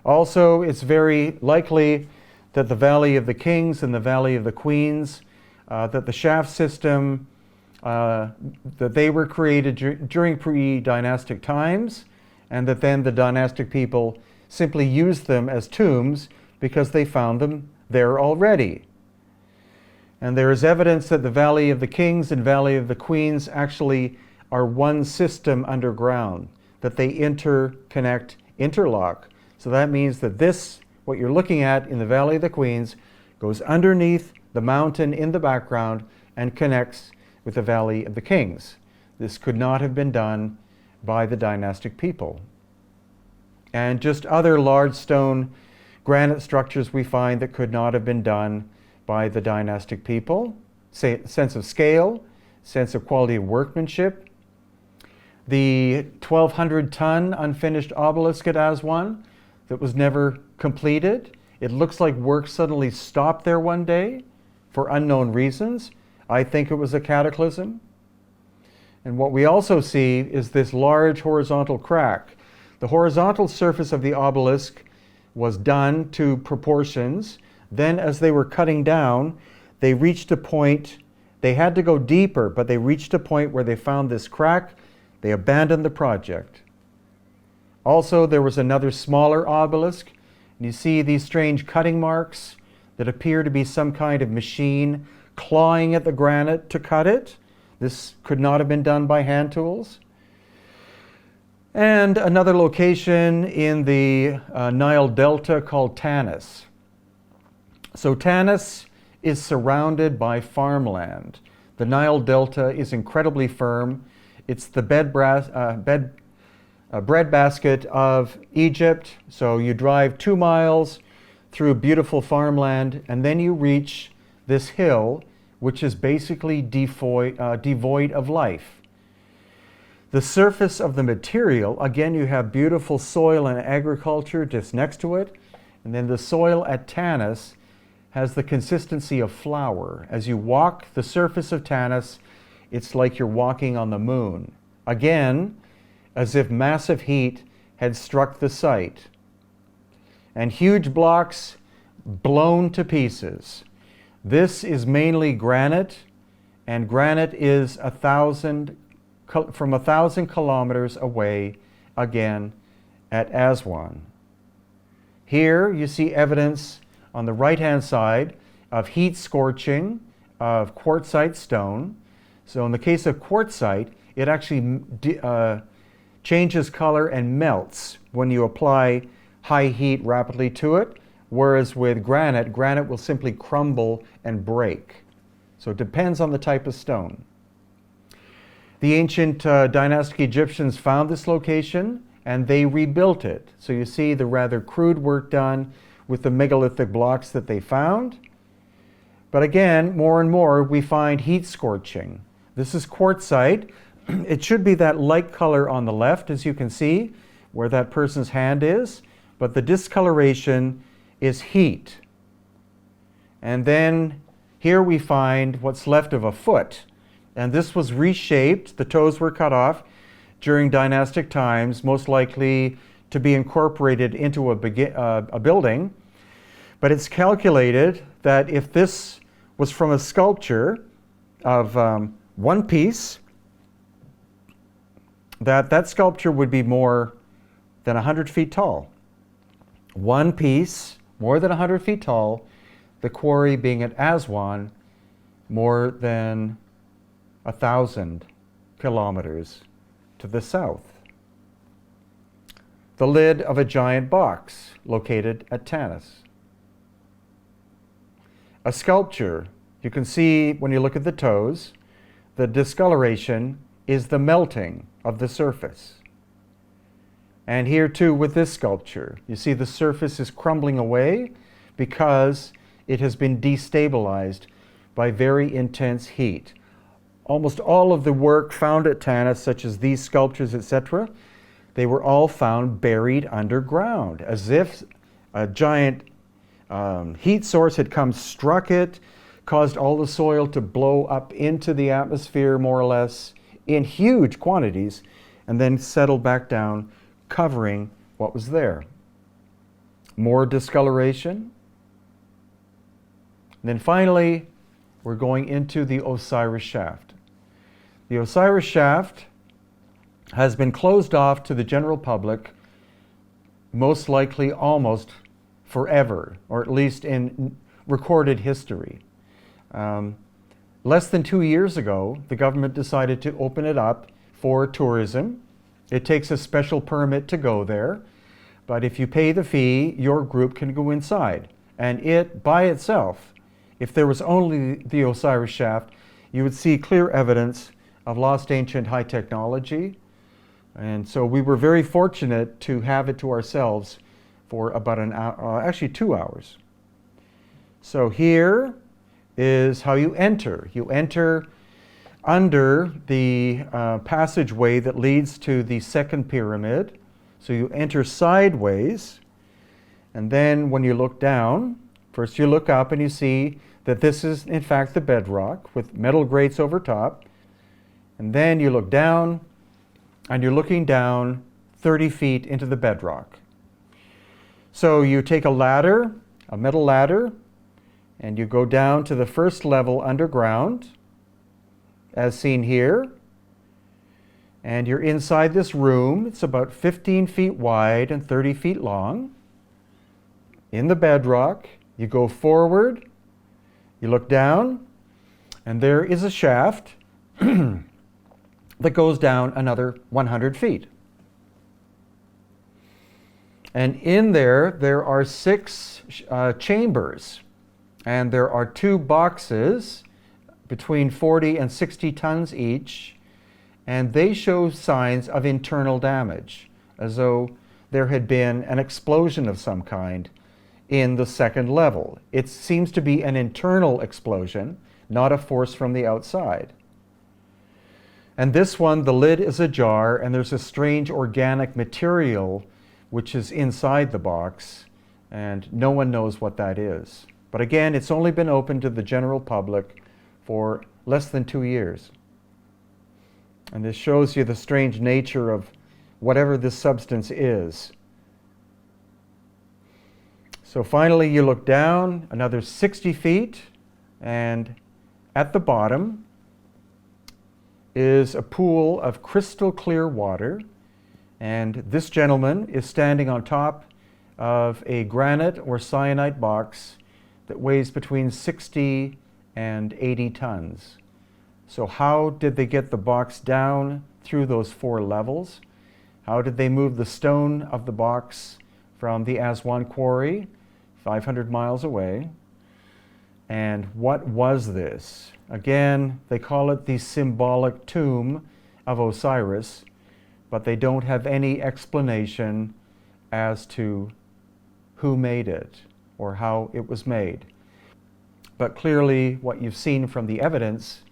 Also, it's very likely that the Valley of the Kings and the Valley of the Queens, that the shaft system, that they were created during pre-dynastic times, and that then the dynastic people simply used them as tombs because they found them there already. And there is evidence that the Valley of the Kings and Valley of the Queens actually are one system underground, that they interconnect, interlock. So that means that this, what you're looking at in the Valley of the Queens, goes underneath the mountain in the background and connects with the Valley of the Kings. This could not have been done by the dynastic people. And just other large stone granite structures we find that could not have been done by the dynastic people. Sense of scale, sense of quality of workmanship. The 1,200-ton unfinished obelisk at Aswan that was never completed. It looks like work suddenly stopped there one day for unknown reasons. I think it was a cataclysm. And what we also see is this large horizontal crack. The horizontal surface of the obelisk was done to proportions. Then as they were cutting down, they reached a point, they had to go deeper, but they reached a point where they found this crack. They abandoned the project. Also, there was another smaller obelisk, and you see these strange cutting marks that appear to be some kind of machine clawing at the granite to cut it. This could not have been done by hand tools. And another location in the Nile Delta called Tanis. So Tanis is surrounded by farmland. The Nile Delta is incredibly firm. It's the breadbasket of Egypt. So you drive 2 miles through beautiful farmland, and then you reach this hill, which is basically devoid of life. The surface of the material, again, you have beautiful soil and agriculture just next to it, and then the soil at Tanis has the consistency of flour. As you walk the surface of Tanis, it's like you're walking on the moon. Again, as if massive heat had struck the site. And huge blocks blown to pieces. This is mainly granite, and granite is from 1,000 kilometers away, again, at Aswan. Here you see evidence on the right-hand side of heat scorching of quartzite stone. So in the case of quartzite, it actually changes color and melts when you apply high heat rapidly to it, whereas with granite, granite will simply crumble and break. So it depends on the type of stone. The ancient dynastic Egyptians found this location and they rebuilt it. So you see the rather crude work done with the megalithic blocks that they found. But again, more and more we find heat scorching. This is quartzite. It should be that light color on the left, as you can see, where that person's hand is, but the discoloration is heat. And then here we find what's left of a foot. And this was reshaped, the toes were cut off during dynastic times, most likely to be incorporated into a building. But it's calculated that if this was from a sculpture of one piece, that sculpture would be more than 100 feet tall. One piece, more than 100 feet tall, the quarry being at Aswan, more than 1,000 kilometers to the south. The lid of a giant box located at Tanis. A sculpture, you can see when you look at the toes, the discoloration is the melting of the surface. And here too with this sculpture, you see the surface is crumbling away because it has been destabilized by very intense heat. Almost all of the work found at Tanis, such as these sculptures, etc., they were all found buried underground, as if a giant heat source had come, struck it, caused all the soil to blow up into the atmosphere, more or less, in huge quantities, and then settled back down, covering what was there. More discoloration. And then finally, we're going into the Osiris shaft. The Osiris shaft has been closed off to the general public, most likely almost forever, or at least in recorded history. Less than 2 years ago, the government decided to open it up for tourism. It takes a special permit to go there, but if you pay the fee, your group can go inside. And it, by itself, if there was only the Osiris shaft, you would see clear evidence of lost ancient high technology. And so we were very fortunate to have it to ourselves for about an hour, actually 2 hours. So here is how you enter. You enter under the passageway that leads to the second pyramid. So you enter sideways, and then when you look down, first you look up and you see that this is in fact the bedrock with metal grates over top. And then you look down, and you're looking down 30 feet into the bedrock. So you take a ladder, a metal ladder, and you go down to the first level underground, as seen here. And you're inside this room. It's about 15 feet wide and 30 feet long. In the bedrock, you go forward, you look down, and there is a shaft that goes down another 100 feet. And in there are 6 chambers, and there are 2 boxes between 40 and 60 tons each, and they show signs of internal damage, as though there had been an explosion of some kind in the second level. It seems to be an internal explosion, not a force from the outside. And this one, the lid is ajar, and there's a strange organic material which is inside the box, and no one knows what that is. But again, it's only been open to the general public for less than 2 years. And this shows you the strange nature of whatever this substance is. So finally you look down another 60 feet, and at the bottom is a pool of crystal clear water, and this gentleman is standing on top of a granite or syenite box that weighs between 60 and 80 tons. So how did they get the box down through those 4 levels? How did they move the stone of the box from the Aswan quarry 500 miles away? And what was this? Again, they call it the symbolic tomb of Osiris, but they don't have any explanation as to who made it or how it was made. But clearly what you've seen from the evidence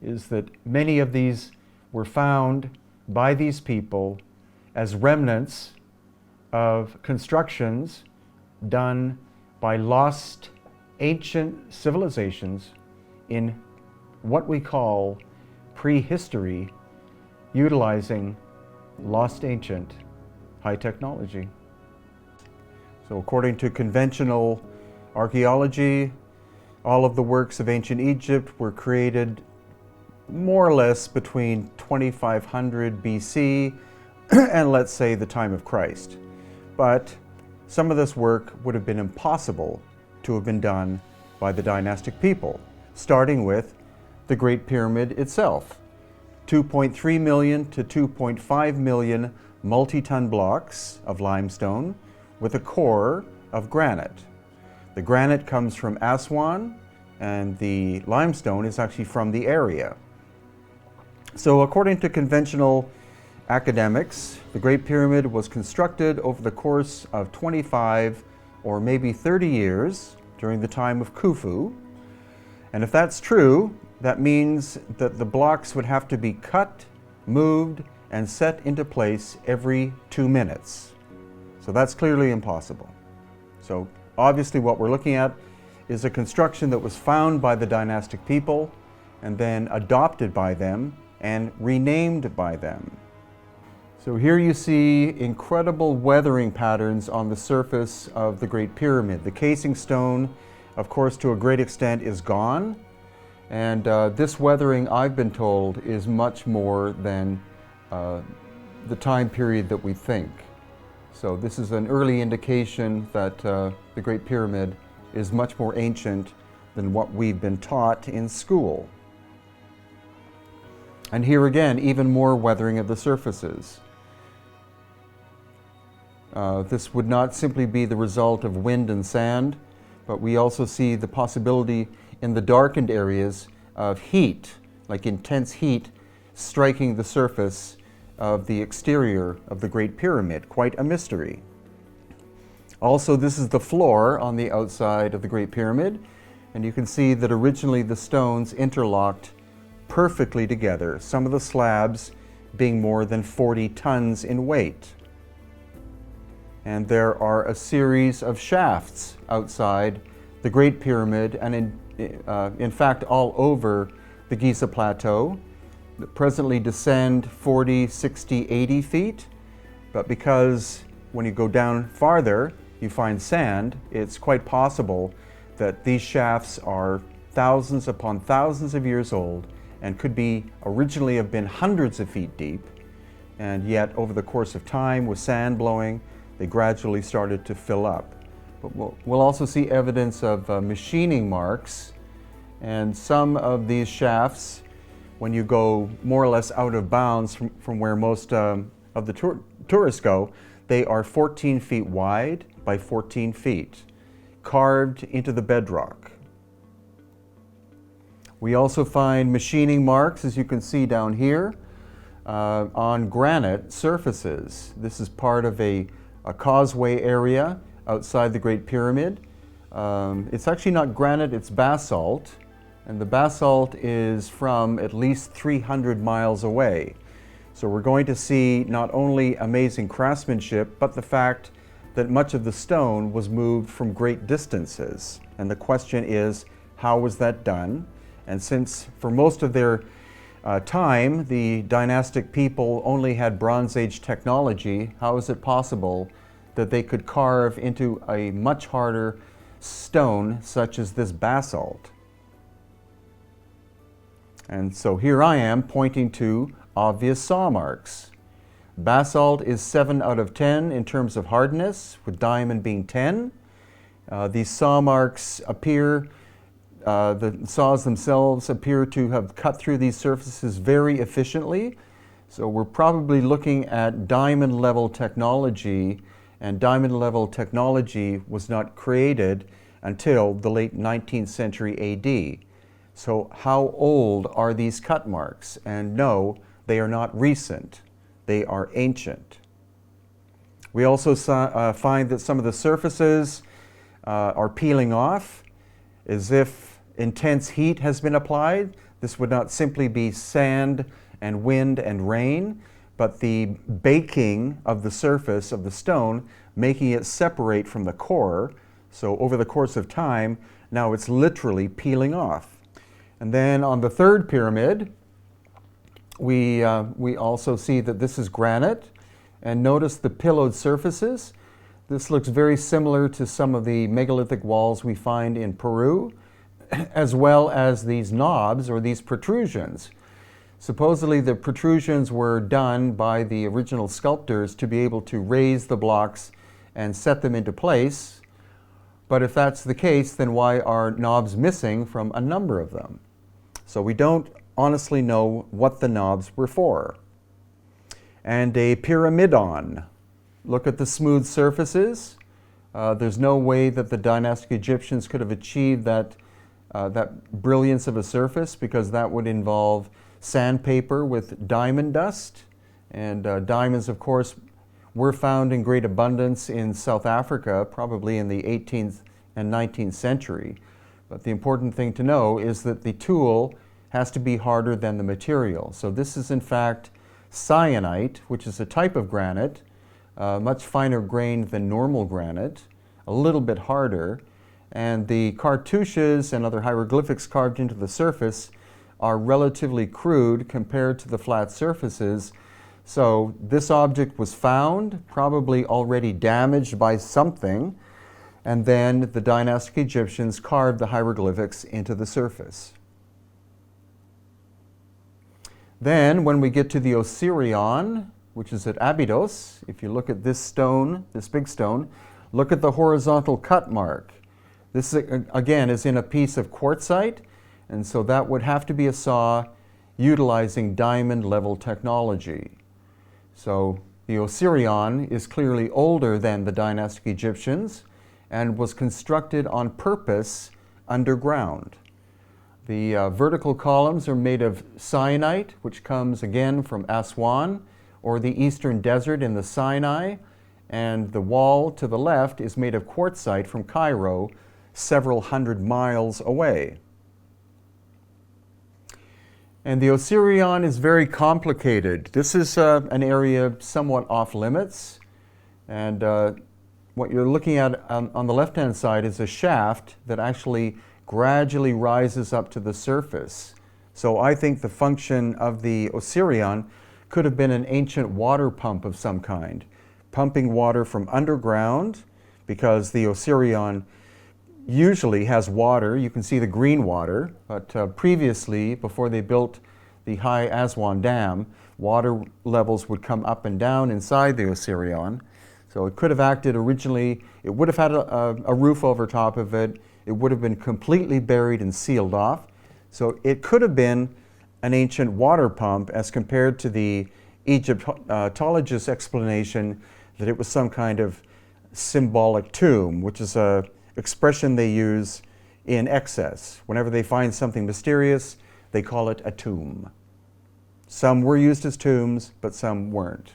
is that many of these were found by these people as remnants of constructions done by lost ancient civilizations in what we call prehistory, utilizing lost ancient high technology. So according to conventional archaeology, all of the works of ancient Egypt were created more or less between 2500 BC and let's say the time of Christ. But some of this work would have been impossible to have been done by the dynastic people, starting with the Great Pyramid itself. 2.3 million to 2.5 million multi-ton blocks of limestone with a core of granite. The granite comes from Aswan, and the limestone is actually from the area. So according to conventional academics, the Great Pyramid was constructed over the course of 25 or maybe 30 years during the time of Khufu. And if that's true, that means that the blocks would have to be cut, moved, and set into place every 2 minutes. So that's clearly impossible. So obviously what we're looking at is a construction that was found by the dynastic people and then adopted by them and renamed by them. So here you see incredible weathering patterns on the surface of the Great Pyramid. The casing stone, of course, to a great extent is gone. And this weathering, I've been told, is much more than the time period that we think. So this is an early indication that the Great Pyramid is much more ancient than what we've been taught in school. And here again, even more weathering of the surfaces. This would not simply be the result of wind and sand, but we also see the possibility in the darkened areas of heat, like intense heat, striking the surface of the exterior of the Great Pyramid. Quite a mystery. Also, this is the floor on the outside of the Great Pyramid, and you can see that originally the stones interlocked perfectly together, some of the slabs being more than 40 tons in weight. And there are a series of shafts outside the Great Pyramid and in fact all over the Giza Plateau that presently descend 40, 60, 80 feet. But because when you go down farther you find sand, it's quite possible that these shafts are thousands upon thousands of years old and could be originally have been hundreds of feet deep, and yet over the course of time with sand blowing they gradually started to fill up. But we'll also see evidence of machining marks, and some of these shafts, when you go more or less out of bounds from where most of the tourists go, they are 14 feet wide by 14 feet, carved into the bedrock. We also find machining marks, as you can see down here, on granite surfaces. This is part of a causeway area outside the Great Pyramid. It's actually not granite, it's basalt, and the basalt is from at least 300 miles away. So we're going to see not only amazing craftsmanship, but the fact that much of the stone was moved from great distances. And the question is, how was that done? And since for most of their time, the dynastic people only had Bronze Age technology, how is it possible that they could carve into a much harder stone such as this basalt? And so here I am pointing to obvious saw marks. Basalt is 7 out of 10 in terms of hardness, with diamond being 10. These saw marks appear, the saws themselves appear to have cut through these surfaces very efficiently. So we're probably looking at diamond level technology, and diamond level technology was not created until the late 19th century AD. So how old are these cut marks? And no, they are not recent. They are ancient. We also find that some of the surfaces are peeling off as if intense heat has been applied. This would not simply be sand and wind and rain, but the baking of the surface of the stone, making it separate from the core. So over the course of time, now it's literally peeling off. And then on the third pyramid, we also see that this is granite. And notice the pillowed surfaces. This looks very similar to some of the megalithic walls we find in Peru, as well as these knobs or these protrusions. Supposedly the protrusions were done by the original sculptors to be able to raise the blocks and set them into place. But if that's the case, then why are knobs missing from a number of them? So we don't honestly know what the knobs were for. And a pyramidon. Look at the smooth surfaces. There's no way that the dynastic Egyptians could have achieved that brilliance of a surface, because that would involve sandpaper with diamond dust. And diamonds, of course, were found in great abundance in South Africa, probably in the 18th and 19th century. But the important thing to know is that the tool has to be harder than the material. So this is in fact syenite, which is a type of granite, much finer grained than normal granite, a little bit harder. And the cartouches and other hieroglyphics carved into the surface are relatively crude compared to the flat surfaces. So this object was found, probably already damaged by something, and then the dynastic Egyptians carved the hieroglyphics into the surface. Then when we get to the Osirion, which is at Abydos, if you look at this stone, this big stone, look at the horizontal cut mark. This again is in a piece of quartzite, and so that would have to be a saw utilizing diamond level technology. So the Osirion is clearly older than the dynastic Egyptians and was constructed on purpose underground. The vertical columns are made of syenite, which comes again from Aswan or the eastern desert in the Sinai, and the wall to the left is made of quartzite from Cairo, several hundred miles away. And the Osirion is very complicated. This is an area somewhat off limits, and what you're looking at on the left-hand side is a shaft that actually gradually rises up to the surface. So I think the function of the Osirion could have been an ancient water pump of some kind, pumping water from underground, because the Osirion usually has water. You can see the green water, but previously, before they built the high Aswan Dam, water levels would come up and down inside the Osirion. So it could have acted originally, it would have had a roof over top of it, it would have been completely buried and sealed off. So it could have been an ancient water pump as compared to the Egyptologist's explanation that it was some kind of symbolic tomb, which is an expression they use in excess. Whenever they find something mysterious, they call it a tomb. Some were used as tombs, but some weren't.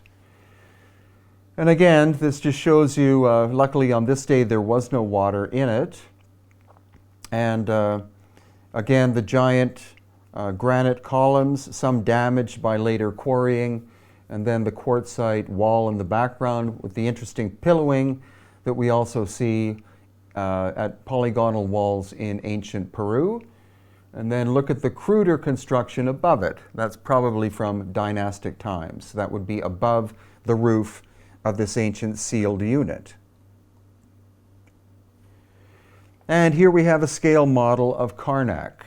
And again, this just shows you, luckily on this day there was no water in it. And Again, the giant granite columns, some damaged by later quarrying, and then the quartzite wall in the background with the interesting pillowing that we also see at polygonal walls in ancient Peru. And then look at the cruder construction above it. That's probably from dynastic times. That would be above the roof of this ancient sealed unit. And here we have a scale model of Karnak.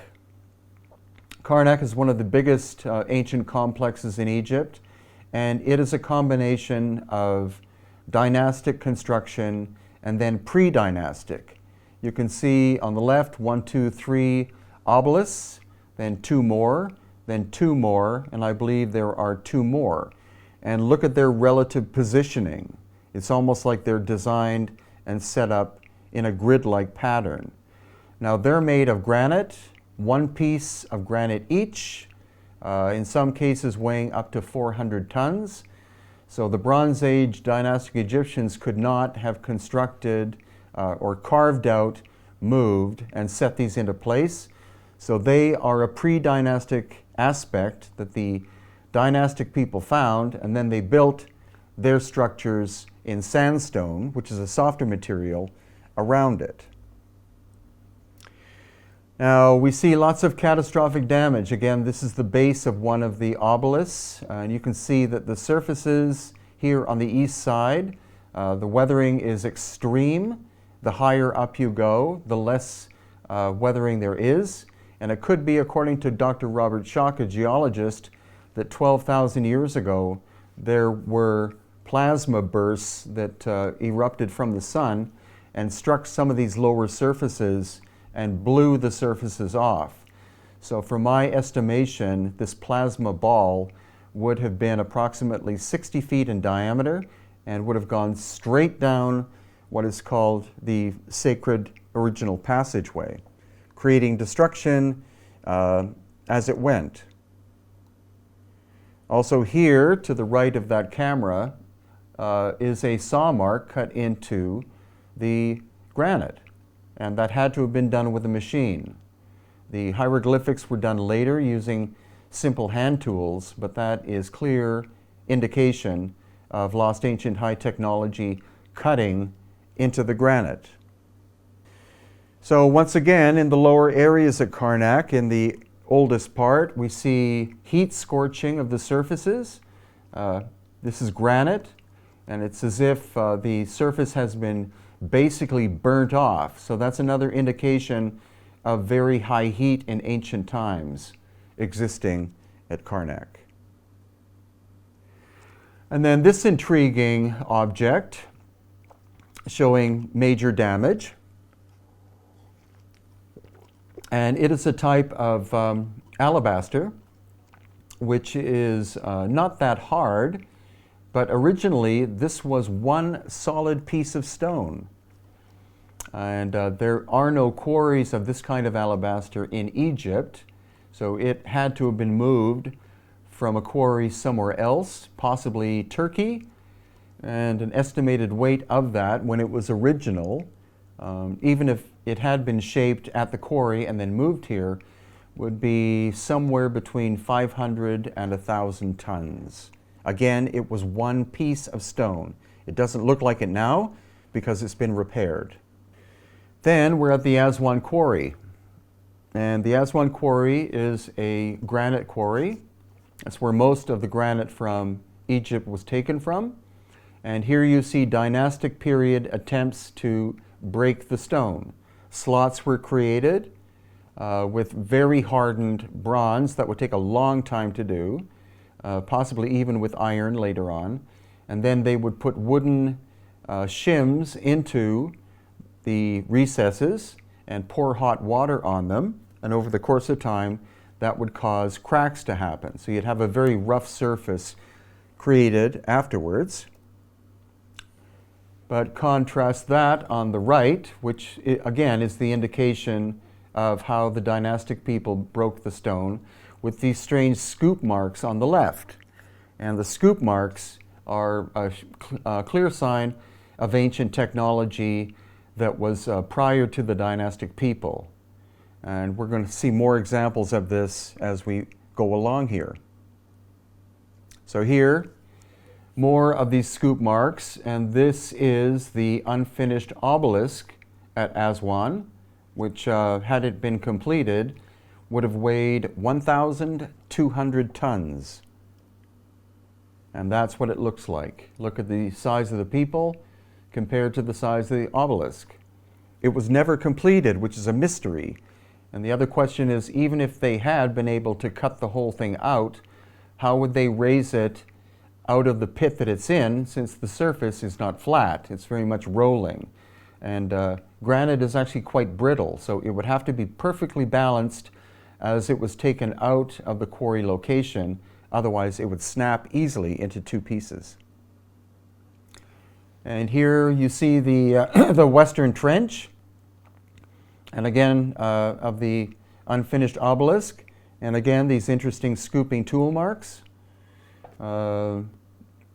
Karnak is one of the biggest ancient complexes in Egypt, and it is a combination of dynastic construction and then pre-dynastic. You can see on the left 1, 2, 3 obelisks, then 2 more, then 2 more, and I believe there are 2 more. And look at their relative positioning. It's almost like they're designed and set up in a grid-like pattern. Now they're made of granite, 1 piece of granite each, in some cases weighing up to 400 tons. So the Bronze Age dynastic Egyptians could not have constructed or carved out, moved, and set these into place. So they are a pre-dynastic aspect that the dynastic people found, and then they built their structures in sandstone, which is a softer material, around it. Now we see lots of catastrophic damage. Again, this is the base of one of the obelisks, and you can see that the surfaces here on the east side, the weathering is extreme. The higher up you go, the less weathering there is. And it could be, according to Dr. Robert Schock, a geologist, that 12,000 years ago there were plasma bursts that erupted from the sun and struck some of these lower surfaces and blew the surfaces off. So from my estimation, this plasma ball would have been approximately 60 feet in diameter and would have gone straight down what is called the sacred original passageway, creating destruction as it went. Also here, to the right of that camera, is a saw mark cut into the granite, and that had to have been done with a machine. The hieroglyphics were done later using simple hand tools, but that is clear indication of lost ancient high technology cutting into the granite. So once again, in the lower areas at Karnak, in the oldest part, we see heat scorching of the surfaces. This is granite, and it's as if the surface has been basically burnt off. So that's another indication of very high heat in ancient times existing at Karnak. And then this intriguing object showing major damage. And it is a type of alabaster, which is not that hard, but originally this was one solid piece of stone. And there are no quarries of this kind of alabaster in Egypt, so it had to have been moved from a quarry somewhere else, possibly Turkey, and an estimated weight of that when it was original, even if it had been shaped at the quarry and then moved here, would be somewhere between 500 and 1,000 tons. Again, it was one piece of stone. It doesn't look like it now because it's been repaired. Then we're at the Aswan Quarry. And the Aswan Quarry is a granite quarry. That's where most of the granite from Egypt was taken from. And here you see dynastic period attempts to break the stone. Slots were created with very hardened bronze that would take a long time to do, possibly even with iron later on. And then they would put wooden shims into the recesses and pour hot water on them. And over the course of time, that would cause cracks to happen. So you'd have a very rough surface created afterwards. But contrast that on the right, which again is the indication of how the dynastic people broke the stone, with these strange scoop marks on the left. And the scoop marks are a clear sign of ancient technology that was prior to the dynastic people. And we're going to see more examples of this as we go along here. So here, more of these scoop marks, and this is the unfinished obelisk at Aswan, which, had it been completed, would have weighed 1,200 tons. And that's what it looks like. Look at the size of the people compared to the size of the obelisk. It was never completed, which is a mystery. And the other question is, even if they had been able to cut the whole thing out, how would they raise it out of the pit that it's in, since the surface is not flat? It's very much rolling. And granite is actually quite brittle, so it would have to be perfectly balanced as it was taken out of the quarry location. Otherwise, it would snap easily into two pieces. And here you see the, the Western Trench, and again, of the unfinished obelisk. And again, these interesting scooping tool marks.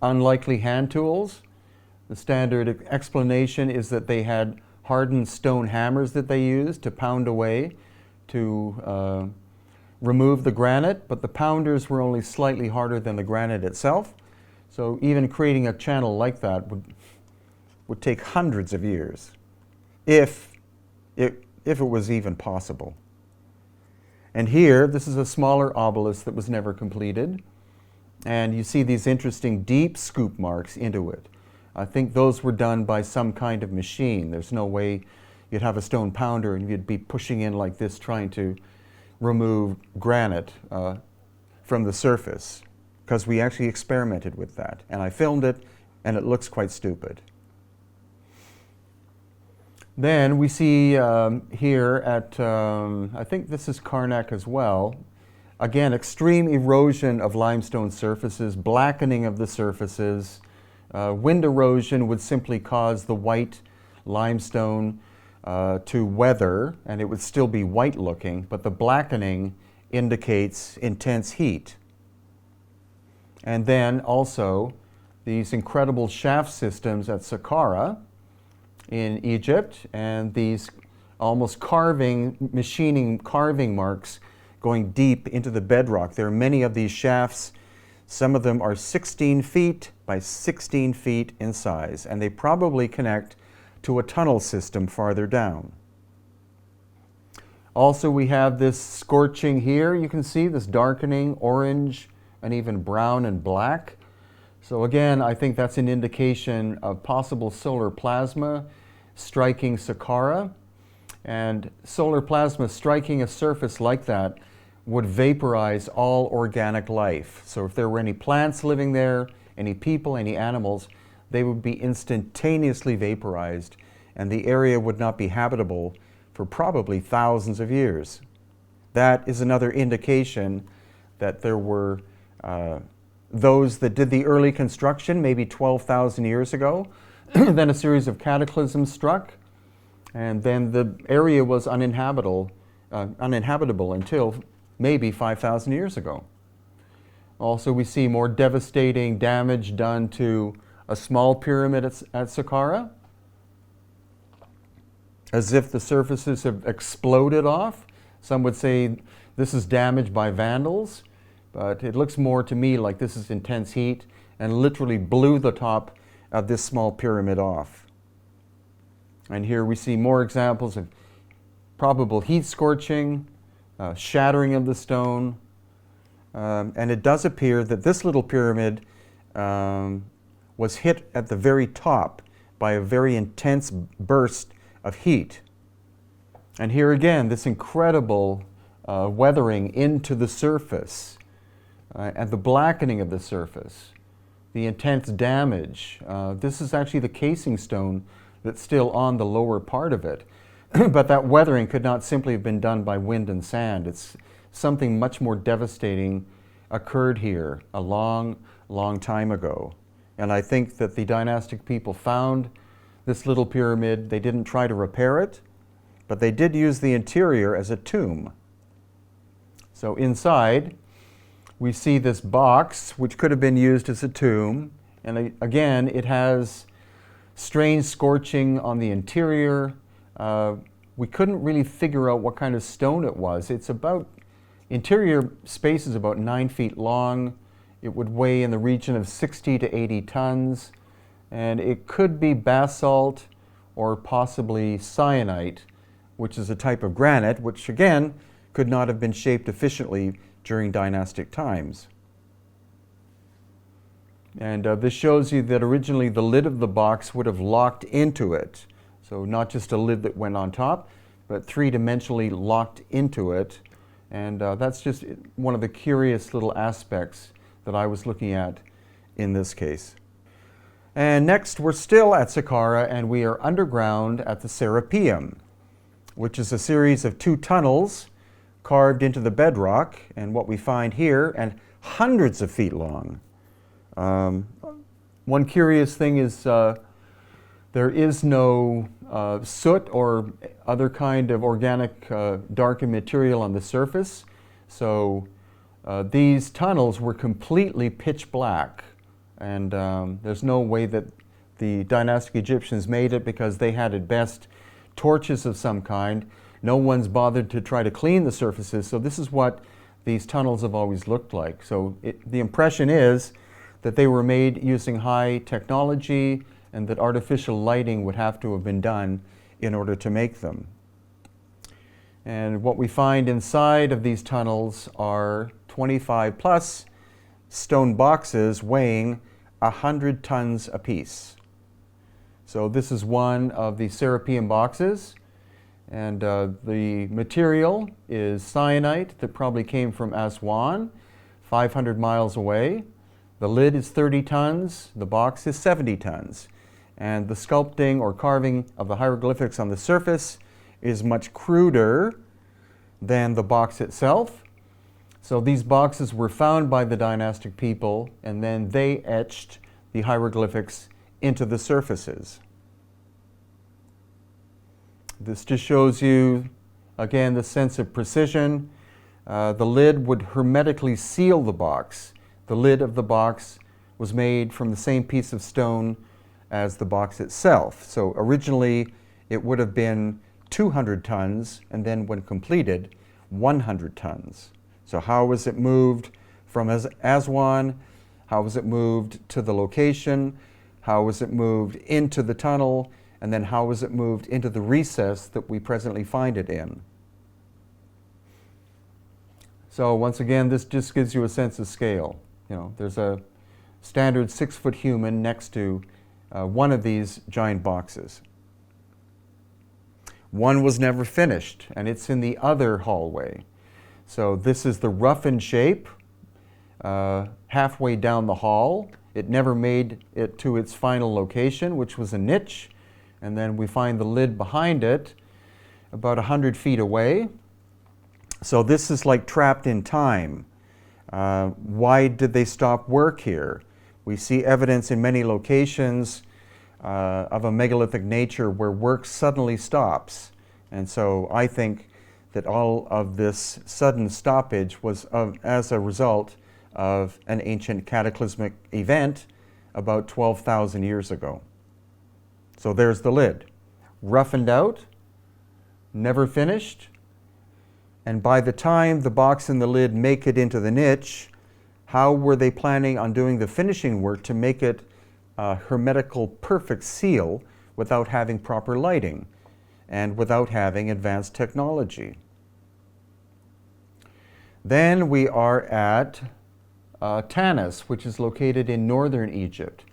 Unlikely hand tools. The standard explanation is that they had hardened stone hammers that they used to pound away to remove the granite, but the pounders were only slightly harder than the granite itself. So even creating a channel like that would take hundreds of years, if it was even possible. And here, this is a smaller obelisk that was never completed. And you see these interesting deep scoop marks into it. I think those were done by some kind of machine. There's no way you'd have a stone pounder and you'd be pushing in like this trying to remove granite from the surface, because we actually experimented with that. And I filmed it, and it looks quite stupid. Then we see here at, I think this is Karnak as well, again, extreme erosion of limestone surfaces, blackening of the surfaces. Wind erosion would simply cause the white limestone to weather, and it would still be white looking, but the blackening indicates intense heat. And then also these incredible shaft systems at Saqqara in Egypt, and these almost machining carving marks going deep into the bedrock. There are many of these shafts. Some of them are 16 feet by 16 feet in size, and they probably connect to a tunnel system farther down. Also, we have this scorching here. You can see this darkening orange and even brown and black. So again, I think that's an indication of possible solar plasma striking Saqqara. And solar plasma striking a surface like that would vaporize all organic life. So if there were any plants living there, any people, any animals, they would be instantaneously vaporized, and the area would not be habitable for probably thousands of years. That is another indication that there were those that did the early construction maybe 12,000 years ago. Then a series of cataclysms struck, and then the area was uninhabitable until maybe 5,000 years ago. Also, we see more devastating damage done to a small pyramid at Saqqara, as if the surfaces have exploded off. Some would say this is damaged by vandals, but it looks more to me like this is intense heat and literally blew the top of this small pyramid off. And here we see more examples of probable heat scorching, shattering of the stone, and it does appear that this little pyramid was hit at the very top by a very intense burst of heat. And here again, this incredible weathering into the surface and the blackening of the surface, the intense damage. This is actually the casing stone that's still on the lower part of it. But that weathering could not simply have been done by wind and sand. It's something much more devastating occurred here a long, long time ago. And I think that the dynastic people found this little pyramid. They didn't try to repair it, but they did use the interior as a tomb. So inside, we see this box, which could have been used as a tomb. And again, it has strange scorching on the interior. we couldn't really figure out what kind of stone it was. It's about, interior space is about 9 feet long. It would weigh in the region of 60 to 80 tons. And it could be basalt or possibly syenite, which is a type of granite, which again could not have been shaped efficiently during dynastic times. And this shows you that originally the lid of the box would have locked into it. So not just a lid that went on top, but three-dimensionally locked into it. And that's just one of the curious little aspects that I was looking at in this case. And next, we're still at Saqqara, and we are underground at the Serapeum, which is a series of 2 tunnels carved into the bedrock. And what we find here, and hundreds of feet long. One curious thing is there is no soot or other kind of organic darkened material on the surface. So these tunnels were completely pitch black. And there's no way that the dynastic Egyptians made it, because they had at best torches of some kind. No one's bothered to try to clean the surfaces. So this is what these tunnels have always looked like. So the impression is that they were made using high technology, and that artificial lighting would have to have been done in order to make them. And what we find inside of these tunnels are 25 plus stone boxes weighing 100 tons apiece. So this is one of the Serapeum boxes, and the material is syenite that probably came from Aswan, 500 miles away. The lid is 30 tons, the box is 70 tons. And the sculpting or carving of the hieroglyphics on the surface is much cruder than the box itself. So these boxes were found by the dynastic people, and then they etched the hieroglyphics into the surfaces. This just shows you, again, the sense of precision. The lid would hermetically seal the box. The lid of the box was made from the same piece of stone as the box itself. So originally it would have been 200 tons, and then when completed, 100 tons. So how was it moved from Aswan? How was it moved to the location? How was it moved into the tunnel? And then how was it moved into the recess that we presently find it in? So once again, this just gives you a sense of scale. You know, there's a standard 6-foot human next to one of these giant boxes. One was never finished, and it's in the other hallway. So this is the roughened shape halfway down the hall. It never made it to its final location, which was a niche. And then we find the lid behind it about 100 feet away. So this is like trapped in time. Why did they stop work here? We see evidence in many locations of a megalithic nature where work suddenly stops. And so I think that all of this sudden stoppage was as a result of an ancient cataclysmic event about 12,000 years ago. So there's the lid, roughened out, never finished, and by the time the box and the lid make it into the niche, how were they planning on doing the finishing work to make it a hermetical perfect seal without having proper lighting and without having advanced technology? Then we are at Tanis, which is located in northern Egypt.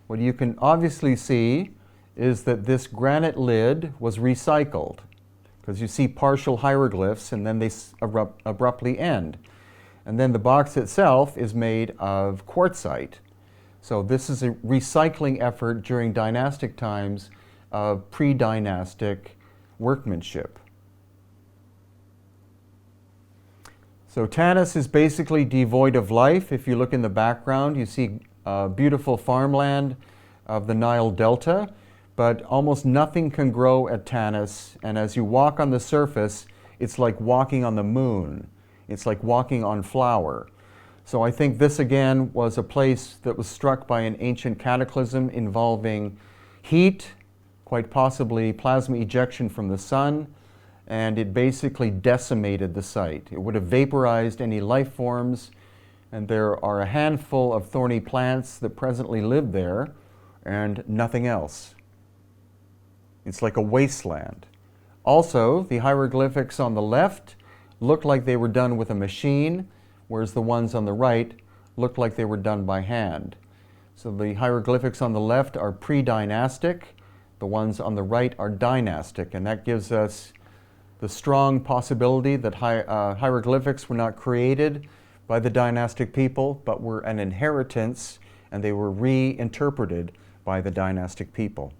What you can obviously see is that this granite lid was recycled, because you see partial hieroglyphs and then they abruptly end. And then the box itself is made of quartzite. So this is a recycling effort during dynastic times of pre-dynastic workmanship. So Tanis is basically devoid of life. If you look in the background, you see beautiful farmland of the Nile Delta, but almost nothing can grow at Tanis. And as you walk on the surface, it's like walking on the moon. It's like walking on flour. So I think this again was a place that was struck by an ancient cataclysm involving heat, quite possibly plasma ejection from the sun, and it basically decimated the site. It would have vaporized any life forms, and there are a handful of thorny plants that presently live there, and nothing else. It's like a wasteland. Also, the hieroglyphics on the left look like they were done with a machine, whereas the ones on the right look like they were done by hand. So the hieroglyphics on the left are pre-dynastic, the ones on the right are dynastic, and that gives us the strong possibility that hieroglyphics were not created by the dynastic people, but were an inheritance, and they were reinterpreted by the dynastic people.